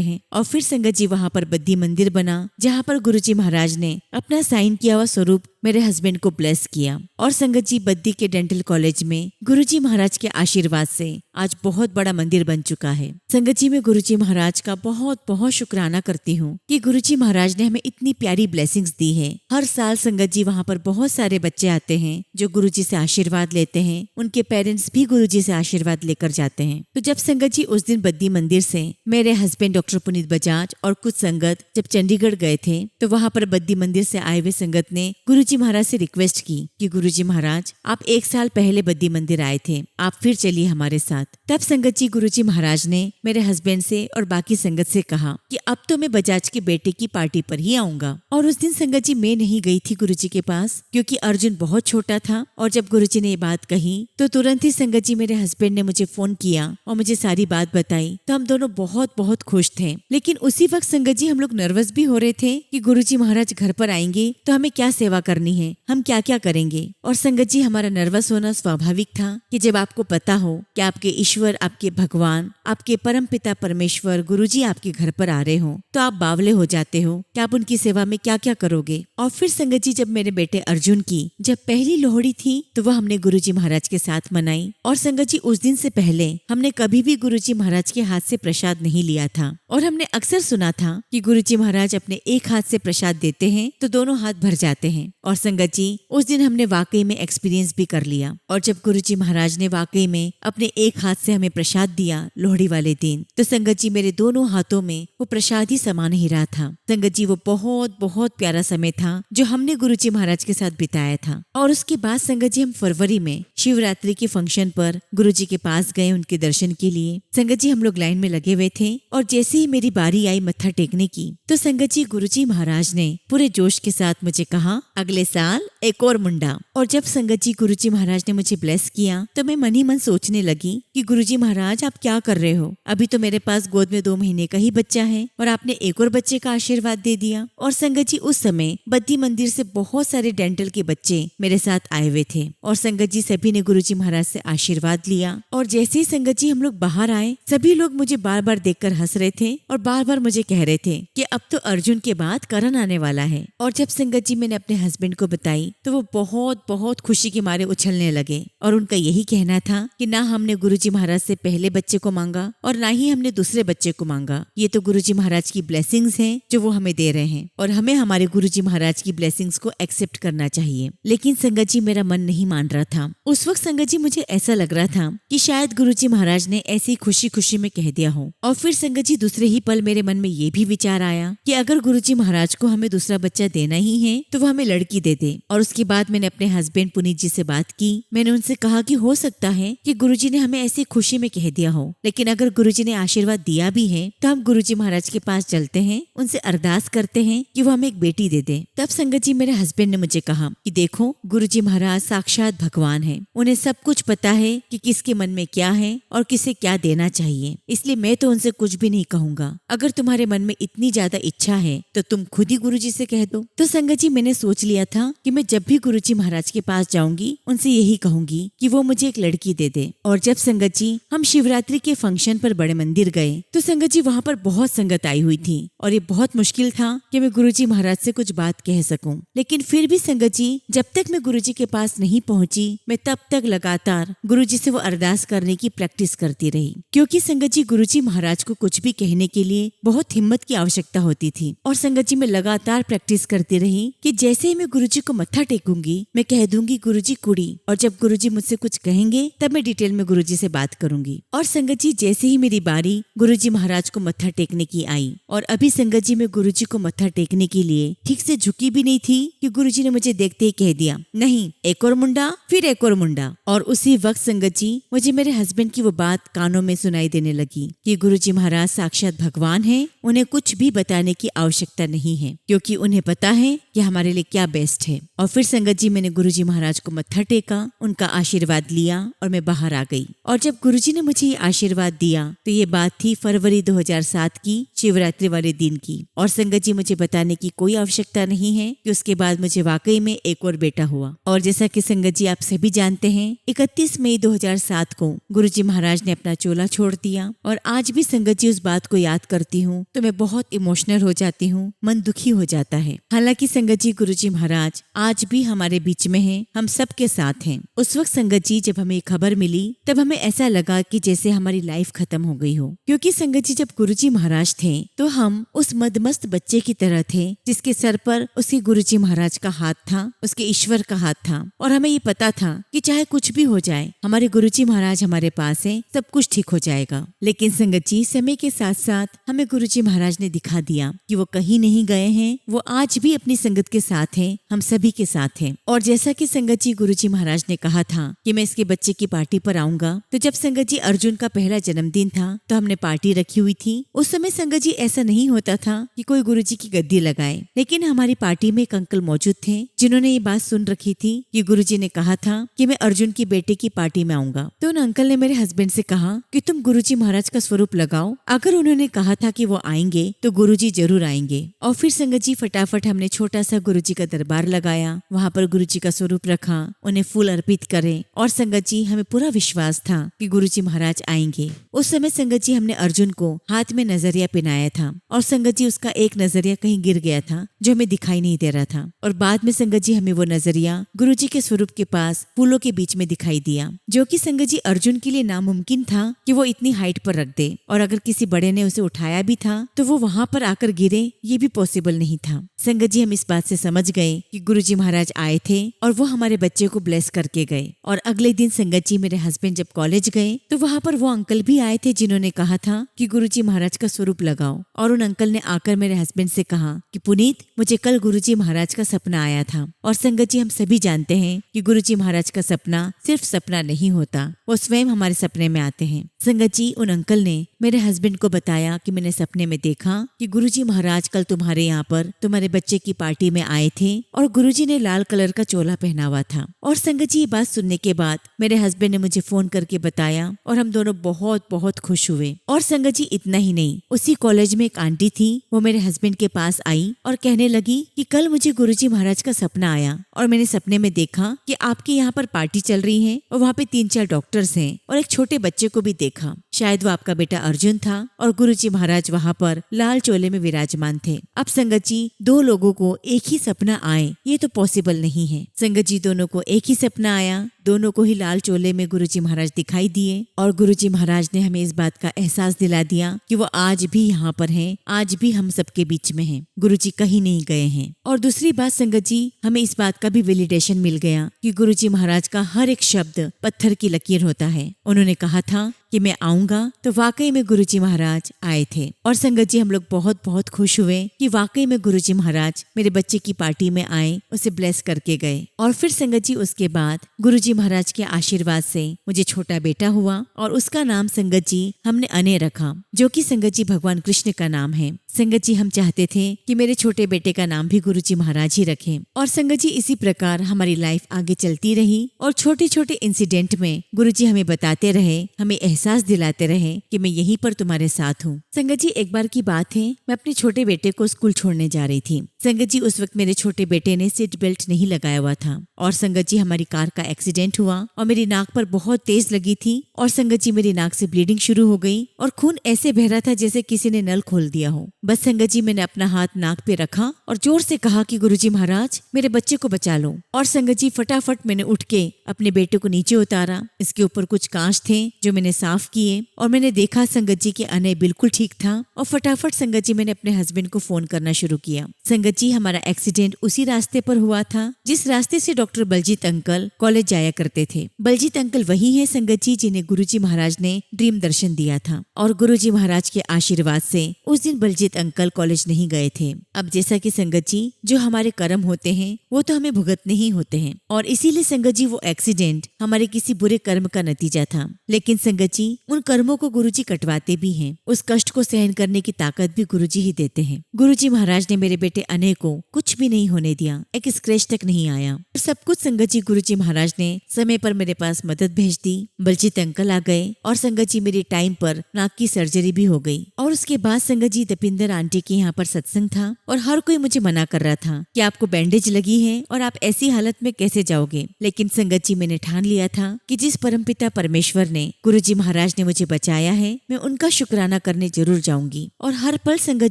हैं। और फिर संगत जी वहाँ पर बद्दी मंदिर बना जहाँ पर गुरुजी महाराज ने अपना साइन किया हुआ स्वरूप मेरे हस्बैंड को ब्लेस किया। और संगत जी बद्दी के डेंटल कॉलेज में गुरुजी महाराज के आशीर्वाद से आज बहुत बड़ा मंदिर बन चुका है। संगत जी मैं गुरुजी महाराज का बहुत बहुत शुक्राना करती हूँ कि गुरुजी महाराज ने हमें इतनी प्यारी ब्लेसिंग्स दी है। हर साल संगत जी वहाँ पर बहुत सारे बच्चे आते हैं जो गुरुजी से आशीर्वाद लेते हैं, उनके पेरेंट्स भी गुरुजी से आशीर्वाद लेकर जाते हैं। तो जब संगत जी उस दिन बद्दी मंदिर से मेरे हस्बैंड डॉक्टर पुनीत बजाज और कुछ संगत जब चंडीगढ़ गए थे तो वहाँ पर बद्दी मंदिर से आए हुए संगत ने गुरुजी महाराज से रिक्वेस्ट की कि गुरुजी महाराज आप 1 साल पहले बद्दी मंदिर आए थे, आप फिर चलिए हमारे साथ। तब संगत जी गुरुजी महाराज ने मेरे हस्बैंड से और बाकी संगत से कहा कि अब तो मैं बजाज के बेटे की पार्टी पर ही आऊंगा। और उस दिन संगत जी मैं नहीं गई थी गुरुजी के पास क्योंकि अर्जुन बहुत छोटा था। और जब गुरुजी ने ये बात कही तो तुरंत ही संगत जी मेरे हस्बैंड ने मुझे फोन किया और मुझे सारी बात बताई। तो हम दोनों बहुत बहुत खुश थे। लेकिन उसी वक्त संगत जी हम लोग नर्वस भी हो रहे थे कि गुरुजी महाराज घर पर आएंगे तो हमें क्या सेवा करनी है, हम क्या क्या करेंगे। और संगत जी हमारा नर्वस होना स्वाभाविक था कि जब आपको पता हो कि आपके ईश्वर, आपके भगवान, आपके परम पिता परमेश्वर गुरुजी आपके घर पर आ रहे हो तो आप बावले हो जाते हो कि आप उनकी सेवा में क्या क्या करोगे। और फिर संगत जी जब मेरे बेटे अर्जुन की जब पहली लोहड़ी थी तो वह हमने गुरुजी महाराज के साथ मनाई। और संगत जी उस दिन से पहले हमने कभी भी गुरुजी महाराज के हाथ से प्रसाद नहीं लिया था। और हमने अक्सर सुना था कि गुरुजी महाराज अपने एक हाथ से प्रसाद देते हैं तो दोनों हाथ भर जाते हैं। और संगत जी उस दिन हमने वाकई में एक्सपीरियंस भी कर लिया। और जब गुरुजी महाराज ने वाकई में अपने एक हाथ से हमें प्रसाद दिया लोहड़ी वाले दिन तो संगत जी मेरे दोनों हाथों में वो प्रसाद ही समा नहीं रहा था। संगत जी वो बहुत बहुत प्यारा समय था जो हमने गुरुजी महाराज के साथ बिताया था। और उसके बाद संगत जी हम फरवरी में शिवरात्रि के फंक्शन पर गुरुजी के पास गए उनके दर्शन के लिए। संगत जी हम लोग लाइन में लगे हुए थे और जैसे ही मेरी बारी आई मत्था टेकने की तो संगत जी गुरुजी महाराज ने पूरे जोश के साथ मुझे कहा अगले साल एक और मुंडा। और जब संगत जी गुरुजी महाराज ने मुझे ब्लेस किया तो मैं मन ही मन सोचने लगी कि गुरुजी महाराज आप क्या कर रहे हो, अभी तो मेरे पास गोद में 2 महीने का ही बच्चा है और आपने एक और बच्चे का आशीर्वाद दे दिया। और संगत जी उस समय बद्दी मंदिर से बहुत सारे डेंटल के बच्चे मेरे साथ आए हुए थे और संगत जी सभी ने गुरुजी महाराज से आशीर्वाद लिया। और जैसे ही संगत जी हम लोग बाहर आए सभी लोग मुझे बार बार देखकर हंस रहे थे और बार बार मुझे कह रहे थे कि अब तो अर्जुन के बाद करण आने वाला है। और जब संगत जी मैंने अपने हस्बैंड को बताई तो वो बहुत बहुत खुशी के मारे उछलने लगे। और उनका यही कहना था कि ना हमने गुरुजी महाराज से पहले बच्चे को मांगा और ना ही हमने दूसरे बच्चे को मांगा, ये तो गुरुजी महाराज की ब्लेसिंग्स हैं जो वो हमें दे रहे हैं और हमें हमारे गुरुजी महाराज की ब्लेसिंग्स को एक्सेप्ट करना चाहिए। लेकिन संगत जी मेरा मन नहीं मान रहा था। उस वक्त संगत जी मुझे ऐसा लग रहा था कि शायद गुरुजी महाराज ने ऐसी खुशी खुशी में कह दिया हो। और फिर संगत जी दूसरे ही पल मेरे मन में ये भी विचार आया कि अगर गुरुजी महाराज को हमें दूसरा बच्चा देना ही है तो वो हमें लड़की दे दे। और उसके बाद मैंने अपने हस्बैंड पुनीत जी से बात की। मैंने उनसे कहा कि हो सकता है कि गुरुजी ने हमें ऐसी खुशी में कह दिया हो, लेकिन अगर गुरुजी ने आशीर्वाद दिया भी है तो हम गुरुजी महाराज के पास चलते हैं, उनसे अरदास करते हैं कि वो हमें एक बेटी दे दे। तब संगत जी मेरे हस्बैंड ने मुझे कहा कि देखो गुरुजी महाराज साक्षात भगवान है, उन्हें सब कुछ पता है कि किसके मन में क्या है और किसे क्या देना चाहिए, इसलिए मैं तो उनसे कुछ भी नहीं कहूंगा। अगर तुम्हारे मन में इतनी ज्यादा इच्छा है तो तुम खुद ही गुरुजी से कह दो। तो संगत जी मैंने सोच लिया किया था कि मैं जब भी गुरुजी महाराज के पास जाऊंगी उनसे यही कहूंगी कि वो मुझे एक लड़की दे दे। और जब संगत जी हम शिवरात्रि के फंक्शन पर बड़े मंदिर गए तो संगत जी वहाँ पर बहुत संगत आई हुई थी और ये बहुत मुश्किल था कि मैं गुरुजी महाराज से कुछ बात कह सकूं। लेकिन फिर भी संगत जी जब तक मैं गुरुजी के पास नहीं पहुंची मैं तब तक लगातार गुरुजी से वो अरदास करने की प्रैक्टिस करती रही, क्योंकि संगत जी गुरुजी महाराज को कुछ भी कहने के लिए बहुत हिम्मत की आवश्यकता होती थी। और संगत जी मैं लगातार प्रैक्टिस करती रही कि जैसे ही मैं गुरुजी को मत्था टेकूंगी मैं कह दूंगी गुरुजी कुड़ी, और जब गुरुजी मुझसे कुछ कहेंगे तब मैं डिटेल में गुरुजी से बात करूंगी। और संगत जी जैसे ही मेरी बारी गुरुजी महाराज को मत्था टेकने की आई, और अभी संगत जी मैं गुरुजी को मत्था टेकने के लिए ठीक से झुकी भी नहीं थी कि गुरुजी ने मुझे देखते ही कह दिया, नहीं एक और मुंडा, फिर एक और मुंडा। और उसी वक्त संगत जी मुझे मेरे हस्बैंड की वो बात कानों में सुनाई देने लगी कि गुरुजी महाराज साक्षात भगवान हैं, उन्हें कुछ भी बताने की आवश्यकता नहीं है, क्योंकि उन्हें पता है कि हमारे लिए क्या बेस्ट है। और फिर संगत जी मैंने गुरुजी महाराज को मत्था टेका, उनका आशीर्वाद लिया और मैं बाहर आ गई। और जब गुरुजी ने मुझे ये आशीर्वाद दिया तो ये बात थी फरवरी 2007 की शिवरात्रि वाले दिन की। और संगत जी मुझे बताने की कोई आवश्यकता नहीं है कि उसके बाद मुझे वाकई में एक और बेटा हुआ। और जैसा कि संगत जी आप सभी जानते हैं 31 मई 2007 को गुरुजी महाराज ने अपना चोला छोड़ दिया। और आज भी संगत जी उस बात को याद करती हूँ तो मैं बहुत इमोशनल हो जाती हूँ, मन दुखी हो जाता है। हालांकि संगत जी गुरुजी महाराज आज भी हमारे बीच में हैं, हम सबके साथ हैं। उस वक्त संगत जी जब हमें खबर मिली तब हमें ऐसा लगा कि जैसे हमारी लाइफ खत्म हो गई हो, क्योंकि संगत जी जब गुरुजी महाराज थे तो हम उस मदमस्त बच्चे की तरह थे जिसके सर पर उसके गुरुजी महाराज का हाथ था, उसके ईश्वर का हाथ था। और हमें ये पता था कि चाहे कुछ भी हो जाए हमारे गुरुजी महाराज हमारे पास है, सब कुछ ठीक हो जाएगा। लेकिन संगत जी समय के साथ साथ हमें गुरुजी महाराज ने दिखा दिया कि वो कहीं नहीं गए हैं, वो आज भी अपनी संगत के साथ हैं, हम सभी के साथ हैं। और जैसा कि संगत जी गुरुजी महाराज ने कहा था कि मैं इसके बच्चे की पार्टी पर आऊंगा, तो जब संगत जी अर्जुन का पहला जन्मदिन था तो हमने पार्टी रखी हुई थी। उस समय संगत जी ऐसा नहीं होता था कि कोई गुरुजी की गद्दी लगाए, लेकिन हमारी पार्टी में एक अंकल मौजूद थे जिन्होंने ये बात सुन रखी थी कि गुरुजी ने कहा था कि मैं अर्जुन की बेटे की पार्टी में आऊंगा। तो उन अंकल ने मेरे हस्बैंड से कहा कि तुम गुरुजी महाराज का स्वरूप लगाओ, अगर उन्होंने कहा था कि वो आएंगे तो गुरुजी जरूर आएंगे। और फिर संगत जी फटाफट हमने छोटा सा गुरुजी का दरबार लगाया, वहाँ पर गुरुजी का स्वरूप रखा, उन्हें फूल अर्पित करे। और संगत जी हमें पूरा विश्वास था कि गुरुजी महाराज आएंगे। उस समय संगत जी हमने अर्जुन को हाथ में नजरिया पहनाया था, और संगत जी उसका एक नजरिया कहीं गिर गया था जो हमें दिखाई नहीं दे रहा था। और बाद में संगत जी हमें वो नजरिया गुरुजी के स्वरूप के पास फूलों के बीच में दिखाई दिया, जो कि संगत जी अर्जुन के लिए नामुमकिन था कि वो इतनी हाइट पर रख दे, और अगर किसी बड़े ने उसे उठाया भी था तो वो वहाँ पर आकर गिरे, ये भी पॉसिबल नहीं था। संगत जी हम इस बात से समझ गए कि गुरुजी महाराज आए थे और वो हमारे बच्चे को ब्लेस करके गए। और अगले दिन संगत जी मेरे हस्बैंड जब कॉलेज गए तो वहाँ पर वो अंकल भी आए थे जिन्होंने कहा था कि गुरुजी महाराज का स्वरूप लगाओ। और उन अंकल ने आकर मेरे हस्बैंड से कहा कि पुनीत, मुझे कल गुरुजी महाराज का सपना आया था। और संगत जी हम सभी जानते हैं कि गुरुजी महाराज का सपना सिर्फ सपना नहीं होता, वो स्वयं हमारे सपने में आते हैं। संगत जी उन अंकल ने मेरे हस्बैंड को बताया कि मैंने सपने में देखा कि गुरुजी महाराज कल तुम्हारे यहाँ पर तुम्हारे बच्चे की पार्टी में आए थे और गुरुजी ने लाल कलर का चोला पहना हुआ था। और संगत जी ये बात सुनने के बाद मेरे हस्बैंड ने मुझे फोन करके बताया और हम दोनों बहुत बहुत खुश हुए। और संगत जी इतना ही नहीं, उसी कॉलेज में एक आंटी थी, वो मेरे हस्बैंड के पास आई और कहने लगी कि कल मुझे गुरुजी महाराज का सपना आया और मैंने सपने में देखा कि आपके यहाँ पर पार्टी चल रही है और वहाँ पे 3-4 डॉक्टर्स हैं और एक छोटे बच्चे को भी देखा, शायद वो आपका बेटा अर्जुन था और गुरुजी महाराज वहाँ पर लाल चोले में विराजमान थे। अब संगत जी 2 लोगों को एक ही सपना आए, ये तो पॉसिबल नहीं है। संगत जी दोनों को एक ही सपना आया, दोनों को ही लाल चोले में गुरुजी महाराज दिखाई दिए और गुरुजी महाराज ने हमें इस बात का एहसास दिला दिया कि वो आज भी यहाँ पर हैं, आज भी हम सबके बीच में हैं, गुरुजी कहीं नहीं गए हैं। और दूसरी बात संगत जी, हमें इस बात का भी वैलिडेशन मिल गया कि गुरुजी महाराज का हर एक शब्द पत्थर की लकीर होता है। उन्होंने कहा था कि मैं आऊंगा, तो वाकई में गुरुजी महाराज आए थे। और संगत जी हम लोग बहुत बहुत खुश हुए कि वाकई में गुरुजी महाराज मेरे बच्चे की पार्टी में आए, उसे ब्लेस करके गए। और फिर संगत जी उसके बाद गुरुजी महाराज के आशीर्वाद से मुझे छोटा बेटा हुआ और उसका नाम संगत जी हमने अनय रखा, जो कि संगत जी भगवान कृष्ण का नाम है। संगत जी हम चाहते थे कि मेरे छोटे बेटे का नाम भी गुरुजी महाराज ही रखें। और संगत जी इसी प्रकार हमारी लाइफ आगे चलती रही और छोटे छोटे इंसिडेंट में गुरुजी हमें बताते रहे, हमें एहसास दिलाते रहे कि मैं यहीं पर तुम्हारे साथ हूँ। संगत जी एक बार की बात है, मैं अपने छोटे बेटे को स्कूल छोड़ने जा रही थी। संगत जी उस वक्त मेरे छोटे बेटे ने सीट बेल्ट नहीं लगाया हुआ था और संगत जी हमारी कार का एक्सीडेंट हुआ और मेरी नाक पर बहुत तेज लगी थी और संगत जी मेरी नाक से ब्लीडिंग शुरू हो गई और खून ऐसे बह रहा था जैसे किसी ने नल खोल दिया हो। बस संगत जी मैंने अपना हाथ नाक पे रखा और जोर से कहा कि गुरुजी महाराज मेरे बच्चे को बचा लो। और संगत जी फटाफट मैंने उठ के अपने बेटे को नीचे उतारा। इसके ऊपर कुछ कांच थे जो मैंने साफ किए और मैंने देखा संगत जी के अनय बिल्कुल ठीक था और फटाफट संगत जी मैंने अपने हस्बैंड को फोन करना शुरू किया। संगत जी हमारा एक्सीडेंट उसी रास्ते पर हुआ था जिस रास्ते से डॉक्टर बलजीत अंकल कॉलेज जाया करते थे। बलजीत अंकल वही है संगत जी जिन्हें गुरुजी महाराज ने ड्रीम दर्शन दिया था और गुरुजी महाराज के आशीर्वाद से उस दिन बलजीत अंकल कॉलेज नहीं गए थे। अब जैसा कि संगत जी जो हमारे कर्म होते हैं वो तो हमें भुगतने ही होते हैं और इसीलिए संगत जी वो एक्सीडेंट हमारे किसी बुरे कर्म का नतीजा था। लेकिन संगत जी उन कर्मों को गुरुजी कटवाते भी हैं, उस कष्ट को सहन करने की ताकत भी गुरुजी ही देते हैं। गुरुजी महाराज ने मेरे बेटे अनय को कुछ भी नहीं होने दिया, एक स्क्रैच तक नहीं आया और सब कुछ संगत जी गुरुजी महाराज ने समय पर मेरे पास मदद भेज दी। बलजीत अंकल आ गए और संगत जी मेरी टाइम पर नाक की सर्जरी भी हो गई। और उसके बाद संगत जी दीपिंदर आंटी के यहाँ पर सत्संग था और हर कोई मुझे मना कर रहा था कि आपको बैंडेज लगी है और आप ऐसी हालत में कैसे जाओगे। लेकिन संगत जी मैंने ठान लिया था कि जिस परमपिता परमेश्वर ने गुरुजी महाराज ने मुझे बचाया है मैं उनका शुक्राना करने जरूर जाऊंगी। और हर पल संगत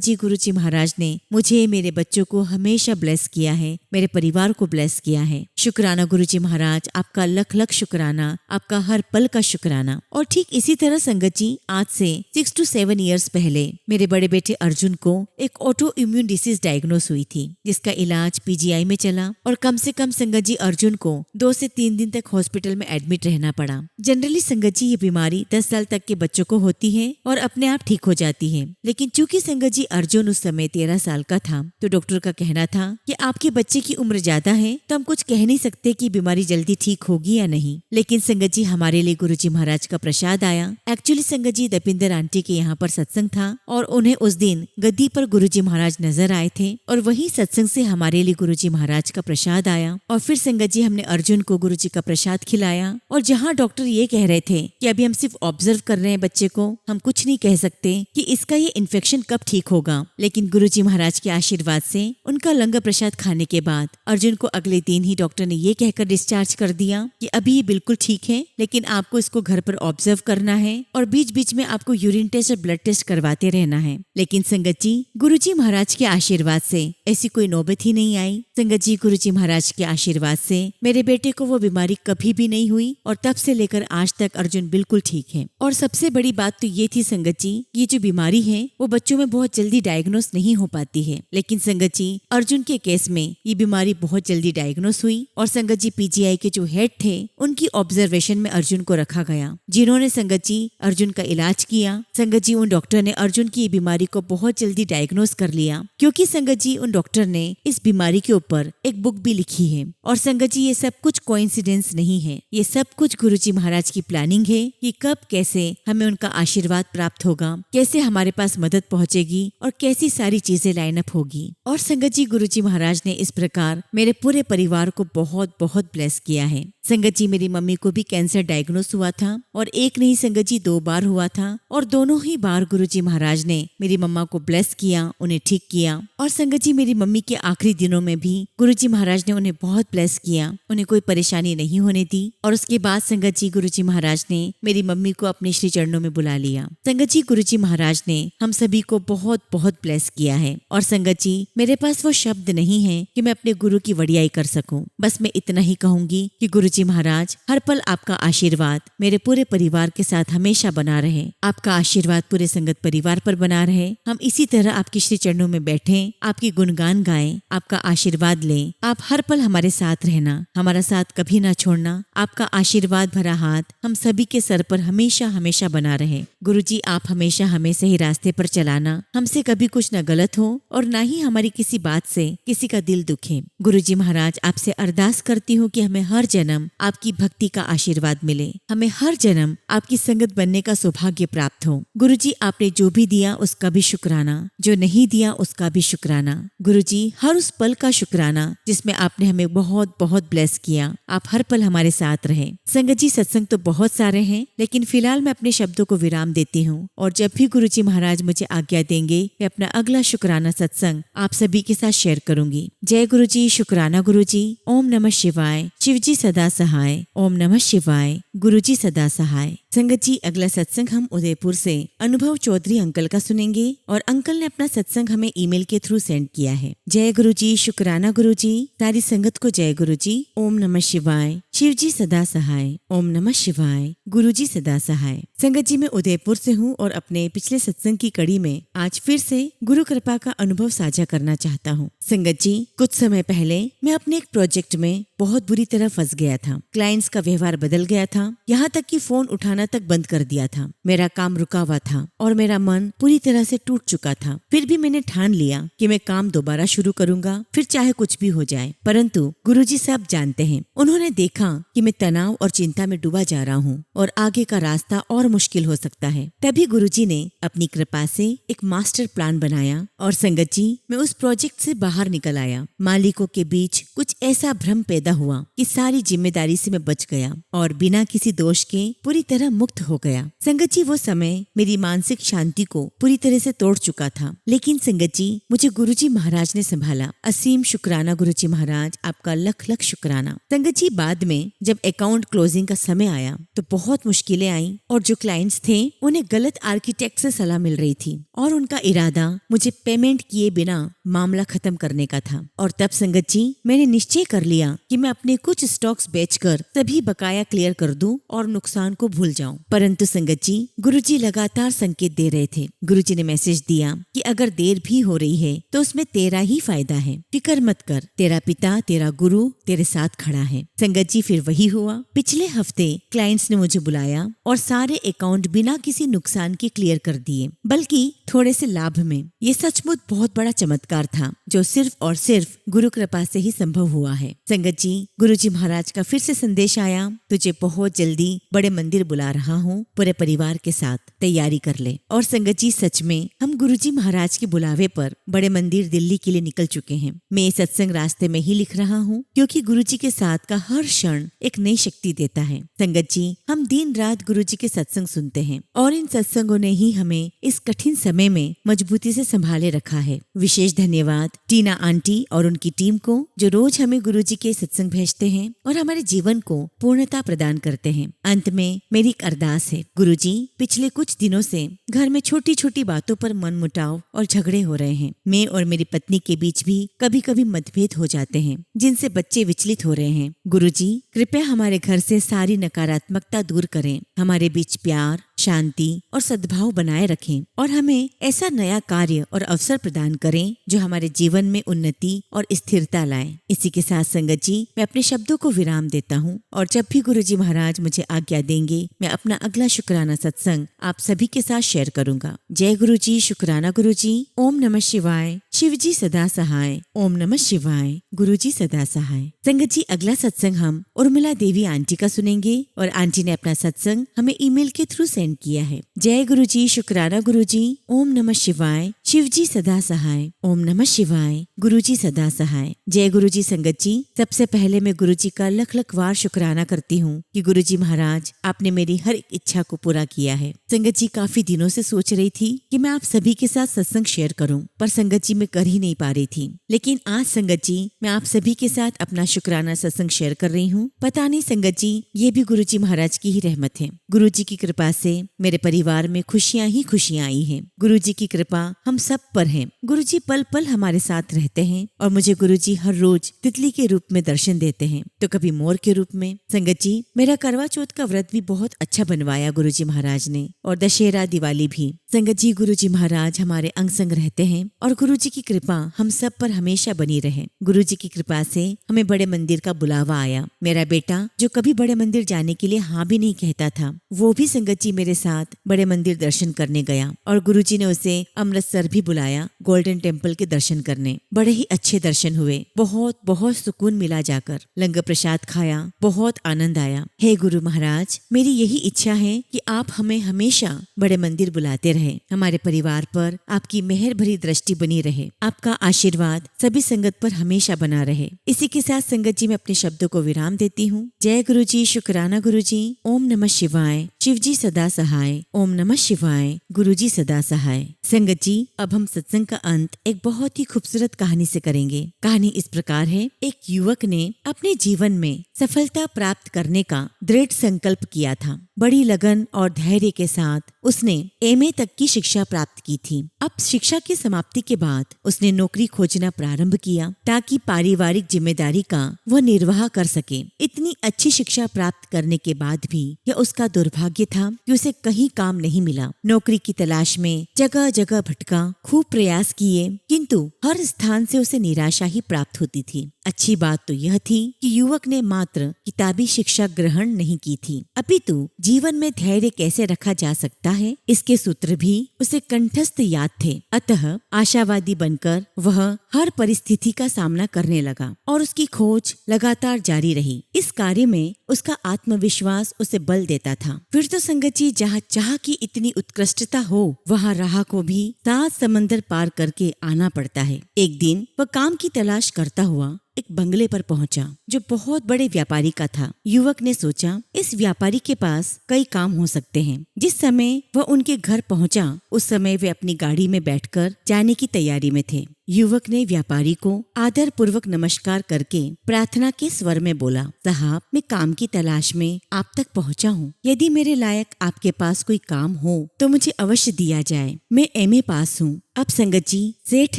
जी गुरुजी महाराज ने मुझे, मेरे बच्चों को हमेशा ब्लेस किया है, मेरे परिवार को ब्लेस किया है। शुक्राना गुरुजी महाराज, आपका लख लख शुक्राना, आपका हर पल का शुक्राना। और ठीक इसी तरह संगत जी आज से 6 to 7 इयर्स पहले मेरे बड़े बेटे अर्जुन को एक ऑटो इम्यून डिसीज डायग्नोस हुई थी जिसका इलाज पीजीआई में चला और कम से कम संगत जी अर्जुन को 2 से 3 दिन तक हॉस्पिटल में एडमिट रहना पड़ा। जनरली संगत जी ये बीमारी 10 साल तक के बच्चों को होती है और अपने आप ठीक हो जाती है। लेकिन चूंकि संगत जी अर्जुन उस समय 13 साल का था तो डॉक्टर का कहना था कि आपके बच्चे की उम्र ज्यादा है तो हम कुछ कह नहीं सकते कि बीमारी जल्दी ठीक होगी या नहीं। लेकिन संगत जी हमारे लिए गुरुजी महाराज का प्रसाद आया। एक्चुअली संगत जी दीपिंदर आंटी के यहाँ पर सत्संग था और उन्हें उस दिन गद्दी पर गुरुजी महाराज नजर आए थे और वही सत्संग से हमारे लिए गुरुजी महाराज का प्रसाद आया। और फिर संगत जी हमने अर्जुन को गुरुजी का प्रसाद खिलाया। और जहाँ डॉक्टर ये कह रहे थे कि अभी हम सिर्फ ऑब्जर्व कर रहे हैं बच्चे को, हम कुछ नहीं कह सकते कि इसका ये इन्फेक्शन कब ठीक होगा, लेकिन गुरुजी महाराज के आशीर्वाद से उनका लंगर प्रसाद खाने के बाद अर्जुन को अगले दिन ही डॉक्टर ने ये कहकर डिस्चार्ज कर दिया कि अभी ये बिल्कुल ठीक है, लेकिन आपको इसको घर पर ऑब्जर्व करना है और बीच बीच में आपको यूरिन टेस्ट और ब्लड टेस्ट करवाते रहना है। लेकिन संगत जी गुरुजी महाराज के आशीर्वाद से ऐसी कोई नौबत ही नहीं आई। संगत जी गुरुजी महाराज के आशीर्वाद से मेरे बेटे को वो बीमारी कभी भी नहीं हुई और तब से लेकर आज तक अर्जुन बिल्कुल ठीक है। और सबसे बड़ी बात तो ये थी संगत जी, ये जो बीमारी है वो बच्चों में बहुत जल्दी डायग्नोस नहीं हो पाती है, लेकिन संगत जी अर्जुन के केस में ये बीमारी बहुत जल्दी डायग्नोस हुई। और संगत जी पीजीआई के जो हेड थे उनकी ऑब्जर्वेशन में अर्जुन को रखा गया, जिन्होंने संगत जी अर्जुन का इलाज किया। संगत जी उन डॉक्टर ने अर्जुन की ये बीमारी को बहुत जल्दी डायग्नोस कर लिया, क्योंकि संगत जी उन डॉक्टर ने इस बीमारी के ऊपर एक बुक भी लिखी है। और संगत जी ये सब कुछ कोइंसिडेंस नहीं है, ये सब कुछ गुरुजी महाराज की प्लानिंग है कि कब कैसे हमें उनका आशीर्वाद प्राप्त होगा, कैसे हमारे पास मदद पहुंचेगी और कैसी सारी चीजें लाइन अप होगी। और संगत जी गुरुजी महाराज ने इस प्रकार मेरे पूरे परिवार को बहुत बहुत ब्लेस किया है। संगत जी मेरी मम्मी को भी कैंसर डायग्नोस हुआ था और एक नहीं संगत जी 2 बार हुआ था और दोनों ही बार गुरुजी महाराज ने मेरी मम्मा को ब्लेस किया, उन्हें ठीक किया। और संगत जी मेरी मम्मी के आखिरी दिनों में भी गुरुजी महाराज ने उन्हें बहुत ब्लेस किया, उन्हें कोई परेशानी नहीं होने दी। और उसके बाद संगत जी गुरुजी महाराज ने मेरी मम्मी को अपने श्री चरणों में बुला लिया। संगत जी गुरुजी महाराज ने हम सभी को बहुत बहुत ब्लेस किया है। और संगत जी मेरे पास वो शब्द नहीं है कि मैं अपने गुरु की वडियाई कर सकूं। बस मैं इतना ही कहूंगी कि गुरुजी महाराज हर पल आपका आशीर्वाद मेरे पूरे परिवार के साथ हमेशा बना रहे, आपका आशीर्वाद पूरे संगत परिवार पर बना रहे। हम इसी तरह आपके श्री चरणों में बैठें, आपकी गुणगान गाएं, आपका आशीर्वाद लें। आप हर पल हमारे साथ रहना, हमारा साथ कभी ना छोड़ना। आपका आशीर्वाद भरा हाथ हम सभी के सर पर हमेशा हमेशा बना रहे। गुरुजी आप हमेशा हमें सही रास्ते पर चलाना, हमसे कभी कुछ न गलत हो और ना ही हमारी किसी बात से किसी का दिल दुखे। गुरुजी महाराज आपसे अरदास करती हूँ कि हमें हर जन्म जन्म आपकी भक्ति का आशीर्वाद मिले। हमें हर जन्म आपकी संगत बनने का सौभाग्य प्राप्त हो। गुरुजी, आपने जो भी दिया उसका भी शुक्राना, जो नहीं दिया उसका भी शुक्राना। गुरुजी, हर उस पल का शुक्राना जिसमें आपने हमें बहुत बहुत ब्लेस किया। आप हर पल हमारे साथ रहे। संगत जी, सत्संग तो बहुत सारे हैं, लेकिन फिलहाल मैं अपने शब्दों को विराम देती हूँ और जब भी गुरुजी महाराज मुझे आज्ञा देंगे मैं अपना अगला शुक्राना सत्संग आप सभी के साथ शेयर करूंगी। जय गुरुजी, शुक्राना गुरुजी। ओम नमः शिवाय। शिवजी सदा सहाय। ओम नमः शिवाय। गुरुजी सदा सहाय। संगत जी, अगला सत्संग हम उदयपुर से अनुभव चौधरी अंकल का सुनेंगे और अंकल ने अपना सत्संग हमें ईमेल के थ्रू सेंड किया है। जय गुरुजी, शुक्राना गुरुजी। सारी संगत को जय गुरुजी। ओम नमः शिवाय। शिवजी सदा सहाय। ओम नमः शिवाय। गुरुजी सदा सहाय। संगत जी, मैं उदयपुर से हूँ और अपने पिछले सत्संग की कड़ी में आज फिर से गुरु कृपा का अनुभव साझा करना चाहता हूँ। संगत जी, कुछ समय पहले मैं अपने एक प्रोजेक्ट में बहुत बुरी तरह फंस गया था। क्लाइंट्स का व्यवहार बदल गया था, यहाँ तक कि फोन उठाना तक बंद कर दिया था। मेरा काम रुका हुआ था और मेरा मन पूरी तरह से टूट चुका था। फिर भी मैंने ठान लिया कि मैं काम दोबारा शुरू करूंगा, फिर चाहे कुछ भी हो जाए। परंतु गुरुजी सब जानते हैं। उन्होंने देखा कि मैं तनाव और चिंता में डूबा जा रहा हूँ और आगे का रास्ता और मुश्किल हो सकता है। तभी गुरुजी ने अपनी कृपा से एक मास्टर प्लान बनाया और संगत जी, मैं उस प्रोजेक्ट से बाहर निकल आया। मालिकों के बीच कुछ ऐसा भ्रम पैदा हुआ कि सारी जिम्मेदारी से मैं बच गया और बिना किसी दोष के पूरी तरह मुक्त हो गया। संगत जी, वो समय मेरी मानसिक शांति को पूरी तरह से तोड़ चुका था, लेकिन संगत जी, मुझे गुरुजी महाराज ने संभाला। असीम शुक्राना गुरुजी महाराज, आपका लख लख शुक्राना। संगत जी, बाद में जब अकाउंट क्लोजिंग का समय आया तो बहुत मुश्किलें आई और जो क्लाइंट्स थे उन्हें गलत आर्किटेक्ट से सलाह मिल रही थी और उनका इरादा मुझे पेमेंट किए बिना मामला खत्म करने का था। और तब संगत जी, मैंने निश्चय कर लिया कि मैं अपने कुछ स्टॉक्स बेचकर सभी बकाया क्लियर कर दूं और नुकसान को भूल जाऊं। परंतु संगत जी, गुरुजी लगातार संकेत दे रहे थे। गुरुजी ने मैसेज दिया कि अगर देर भी हो रही है तो उसमें तेरा ही फायदा है, फिक्र मत कर, तेरा पिता, तेरा गुरु तेरे साथ खड़ा है। संगत जी, फिर वही हुआ। पिछले हफ्ते क्लाइंट्स ने मुझे बुलाया और सारे अकाउंट बिना किसी नुकसान के क्लियर कर दिए, बल्कि थोड़े से लाभ में। ये सचमुच बहुत बड़ा चमत्कार था जो सिर्फ और सिर्फ गुरु कृपा से ही संभव हुआ है। संगत जी, गुरुजी महाराज का फिर से संदेश आया, तुझे बहुत जल्दी बड़े मंदिर बुला रहा हूँ, पूरे परिवार के साथ तैयारी कर ले। और संगत जी, सच में हम गुरुजी महाराज के बुलावे पर बड़े मंदिर दिल्ली के लिए निकल चुके हैं। मैं ये सत्संग रास्ते में ही लिख रहा हूँ क्योंकि गुरुजी के साथ का हर क्षण एक नई शक्ति देता है। संगत जी, हम दिन रात गुरुजी के सत्संग सुनते हैं और इन सत्संगों ने ही हमें इस कठिन समय में मजबूती से संभाले रखा है। विशेष धन्यवाद टीना आंटी और उनकी टीम को जो रोज हमें गुरुजी के सत्संग भेजते हैं और हमारे जीवन को पूर्णता प्रदान करते हैं। अंत में मेरी एक अरदास है, गुरुजी, पिछले कुछ दिनों से घर में छोटी छोटी बातों पर मनमुटाव और झगड़े हो रहे हैं। मैं और मेरी पत्नी के बीच भी कभी कभी मतभेद हो जाते हैं जिनसे बच्चे विचलित हो रहे हैं। गुरुजी, कृपया हमारे घर से सारी नकारात्मकता दूर करें, हमारे बीच प्यार, शांति और सद्भाव बनाए रखें और हमें ऐसा नया कार्य और अवसर प्रदान करें जो हमारे जीवन में उन्नति और स्थिरता लाए। इसी के साथ संगत जी, मैं अपने शब्दों को विराम देता हूँ और जब भी गुरुजी महाराज मुझे आज्ञा देंगे मैं अपना अगला शुक्राना सत्संग आप सभी के साथ शेयर करूंगा। जय गुरुजी, शुक्राना गुरुजी। ओम नमः शिवाय। शिवजी सदा सहाय। ओम नमः शिवाय। गुरुजी सदा सहाय। संगत जी, अगला सत्संग हम उर्मिला देवी आंटी का सुनेंगे और आंटी ने अपना सत्संग हमें ईमेल के थ्रू सेंड किया है। जय गुरुजी, शुक्राना गुरुजी। ओम नमः शिवाय। शिवजी सदा सहाय। ओम नमः शिवाय। गुरुजी सदा सहाय। जय गुरुजी। संगत जी, सबसे पहले मैं गुरुजी का लख लख वार शुक्राना करती हूँ कि गुरुजी महाराज आपने मेरी हर एक इच्छा को पूरा किया है। संगत जी, काफी दिनों से सोच रही थी कि मैं आप सभी के साथ सत्संग शेयर करूं, पर संगत जी मैं कर ही नहीं पा रही थी। लेकिन आज संगत जी, मैं आप सभी के साथ अपना शुक्राना सत्संग शेयर कर रही हूँ। पता नहीं संगत जी, ये भी गुरुजी महाराज की ही रहमत है। गुरुजी की कृपा से मेरे परिवार में खुशियाँ ही खुशियाँ आई हैं। गुरुजी की कृपा हम सब पर है। गुरुजी पल पल हमारे साथ रहते हैं और मुझे गुरुजी हर रोज तितली के रूप में दर्शन देते हैं, तो कभी मोर के रूप में। संगत जी, मेरा करवा चौथ का व्रत भी बहुत अच्छा बनवाया गुरुजी महाराज ने और दशहरा दिवाली भी। संगत जी, गुरुजी महाराज हमारे अंग संग रहते हैं और गुरुजी की कृपा हम सब पर हमेशा बनी रहे। गुरुजी की कृपा से हमें बड़े मंदिर का बुलावा आया। मेरा बेटा जो कभी बड़े मंदिर जाने के लिए हाँ भी नहीं कहता था, वो भी संगत जी मेरे मेरे साथ बड़े मंदिर दर्शन करने गया और गुरुजी ने उसे अमृतसर भी बुलाया गोल्डन टेम्पल के दर्शन करने। बड़े ही अच्छे दर्शन हुए, बहुत बहुत सुकून मिला जाकर। लंगर प्रसाद खाया, बहुत आनंद आया। हे गुरु महाराज, मेरी यही इच्छा है कि आप हमें हमेशा बड़े मंदिर बुलाते रहे। हमारे परिवार पर आपकी मेहर भरी दृष्टि बनी रहे। आपका आशीर्वाद सभी संगत पर हमेशा बना रहे। इसी के साथ संगत जी मैं अपने शब्दों को विराम देती हूँ। जय गुरु जी, शुक्राना गुरु जी। ओम नमः शिवाय। शिव जी सदा सहाय। ओम नमः शिवाय। गुरु जी सदा सहाय। संगत जी, अब हम सत्संग का अंत एक बहुत ही खूबसूरत कहानी से करेंगे। कहानी इस प्रकार है। एक युवक ने अपने जीवन में सफलता प्राप्त करने का दृढ़ संकल्प किया था। बड़ी लगन और धैर्य के साथ उसने एमए तक की शिक्षा प्राप्त की थी। अब शिक्षा की समाप्ति के बाद उसने नौकरी खोजना प्रारंभ किया ताकि पारिवारिक जिम्मेदारी का वह निर्वाह कर सके। इतनी अच्छी शिक्षा प्राप्त करने के बाद भी यह उसका दुर्भाग्य था कि उसे कहीं काम नहीं मिला। नौकरी की तलाश में जगह जगह भटका, खूब प्रयास किए, किंतु हर स्थान से उसे निराशा ही प्राप्त होती थी। अच्छी बात तो यह थी कि युवक ने मात्र किताबी शिक्षा ग्रहण नहीं की थी, अपितु जीवन में धैर्य कैसे रखा जा सकता है इसके सूत्र भी उसे कंठस्थ याद थे। अतः आशावादी बनकर वह हर परिस्थिति का सामना करने लगा और उसकी खोज लगातार जारी रही। इस कार्य में उसका आत्मविश्वास उसे बल देता था। फिर तो संगत जी, जहाँ चाह की इतनी उत्कृष्टता हो वहाँ राह को भी 7 समंदर पार करके आना पड़ता है। एक दिन वह काम की तलाश करता हुआ एक बंगले पर पहुंचा जो बहुत बड़े व्यापारी का था। युवक ने सोचा इस व्यापारी के पास कई काम हो सकते हैं। जिस समय वह उनके घर पहुंचा उस समय वे अपनी गाड़ी में बैठकर जाने की तैयारी में थे। युवक ने व्यापारी को आदर पूर्वक नमस्कार करके प्रार्थना के स्वर में बोला, साहब, मैं काम की तलाश में आप तक पहुंचा हूँ। यदि मेरे लायक आपके पास कोई काम हो तो मुझे अवश्य दिया जाए। मैं एमए पास हूँ। अब संगत जी, सेठ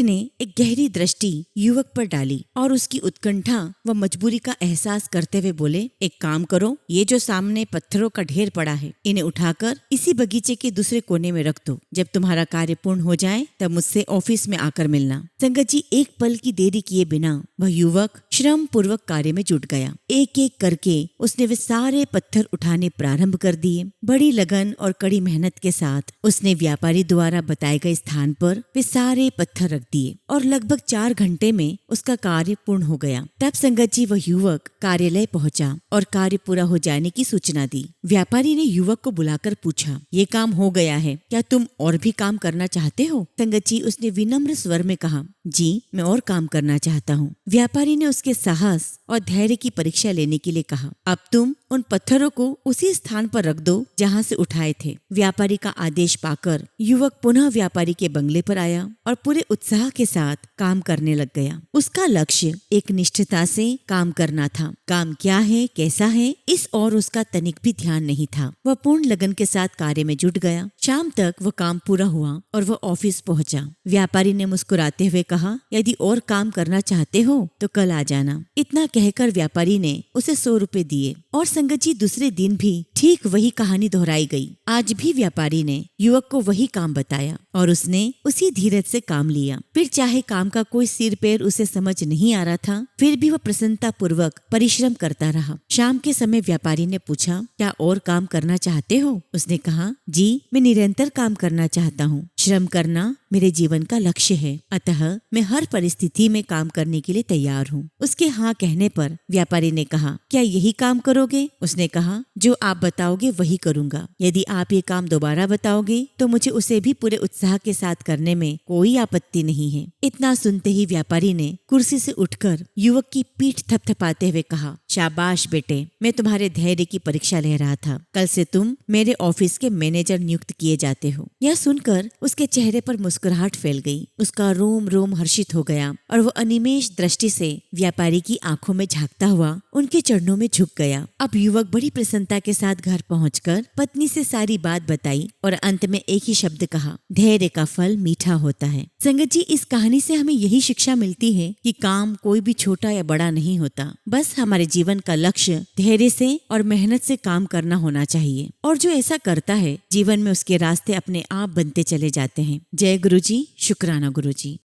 ने एक गहरी दृष्टि युवक पर डाली और उसकी उत्कंठा व मजबूरी का एहसास करते हुए बोले, एक काम करो, ये जो सामने पत्थरों का ढेर पड़ा है इन्हें उठाकर इसी बगीचे के दूसरे कोने में रख दो। जब तुम्हारा कार्य पूर्ण हो जाए तब मुझसे ऑफिस में आकर मिलना। संगत जी, एक पल की देरी किए बिना वह युवक श्रम पूर्वक कार्य में जुट गया। एक एक करके उसने वे सारे पत्थर उठाने प्रारंभ कर दिए। बड़ी लगन और कड़ी मेहनत के साथ उसने व्यापारी द्वारा बताए गए स्थान पर वे सारे पत्थर रख दिए और लगभग 4 घंटे में उसका कार्य पूर्ण हो गया। तब संगत जी, वह युवक कार्यालय पहुंचा और कार्य पूरा हो जाने की सूचना दी। व्यापारी ने युवक को बुलाकर पूछा, ये काम हो गया है, क्या तुम और भी काम करना चाहते हो? संगत जी, उसने विनम्र स्वर में कहा, जी, मैं और काम करना चाहता हूँ। व्यापारी ने उसके साहस और धैर्य की परीक्षा लेने के लिए कहा, अब तुम उन पत्थरों को उसी स्थान पर रख दो जहाँ से उठाए थे। व्यापारी का आदेश पाकर युवक पुनः व्यापारी के बंगले पर आया और पूरे उत्साह के साथ काम करने लग गया। उसका लक्ष्य एक निष्ठता से काम करना था। काम क्या है, कैसा है, इस और उसका तनिक भी ध्यान नहीं था। वह पूर्ण लगन के साथ कार्य में जुट गया। शाम तक वह काम पूरा हुआ और वह ऑफिस पहुंचा। व्यापारी ने मुस्कुराते हुए कहा, यदि और काम करना चाहते हो तो कल आ जाना। इतना कहकर व्यापारी ने उसे 100 रुपए दिए और संगत जी, दूसरे दिन भी ठीक वही कहानी दोहराई गई। आज भी व्यापारी ने युवक को वही काम बताया और उसने उसी धीरज से काम लिया। फिर चाहे काम का कोई सिर पैर उसे समझ नहीं आ रहा था, फिर भी वह प्रसन्नता पूर्वक परिश्रम करता रहा। शाम के समय व्यापारी ने पूछा, क्या और काम करना चाहते हो? उसने कहा, जी, मैं निरंतर काम करना चाहता हूँ। श्रम करना मेरे जीवन का लक्ष्य है, अतः मैं हर परिस्थिति में काम करने के लिए तैयार हूँ। उसके हाँ कहने पर व्यापारी ने कहा, क्या यही काम करोगे? उसने कहा, जो आप बताओगे वही करूँगा। यदि आप ये काम दोबारा बताओगे तो मुझे उसे भी पूरे उत्साह के साथ करने में कोई आपत्ति नहीं है। इतना सुनते ही व्यापारी ने कुर्सी से उठकर युवक की पीठ थपथपाते हुए कहा, शाबाश बेटे, मैं तुम्हारे धैर्य की परीक्षा ले रहा था। कल से तुम मेरे ऑफिस के मैनेजर नियुक्त किए जाते हो। यह सुनकर उसके चेहरे पर मुस्कुराहट फैल गई। उसका रोम रोम हर्षित हो गया और वो अनिमेष दृष्टि से व्यापारी की आंखों में झांकता हुआ उनके चरणों में झुक गया। अब युवक बड़ी प्रसन्नता के साथ घर पहुंचकर पत्नी से सारी बात बताई और अंत में एक ही शब्द कहा, धैर्य का फल मीठा होता है। संगत जी, इस कहानी से हमें यही शिक्षा मिलती है कि काम कोई भी छोटा या बड़ा नहीं होता, बस हमारे जीवन का लक्ष्य धैर्य से और मेहनत से काम करना होना चाहिए और जो ऐसा करता है जीवन में उसके रास्ते अपने आप बनते चले जाते हैं। जय गुरु जी, शुक्राना गुरु जी।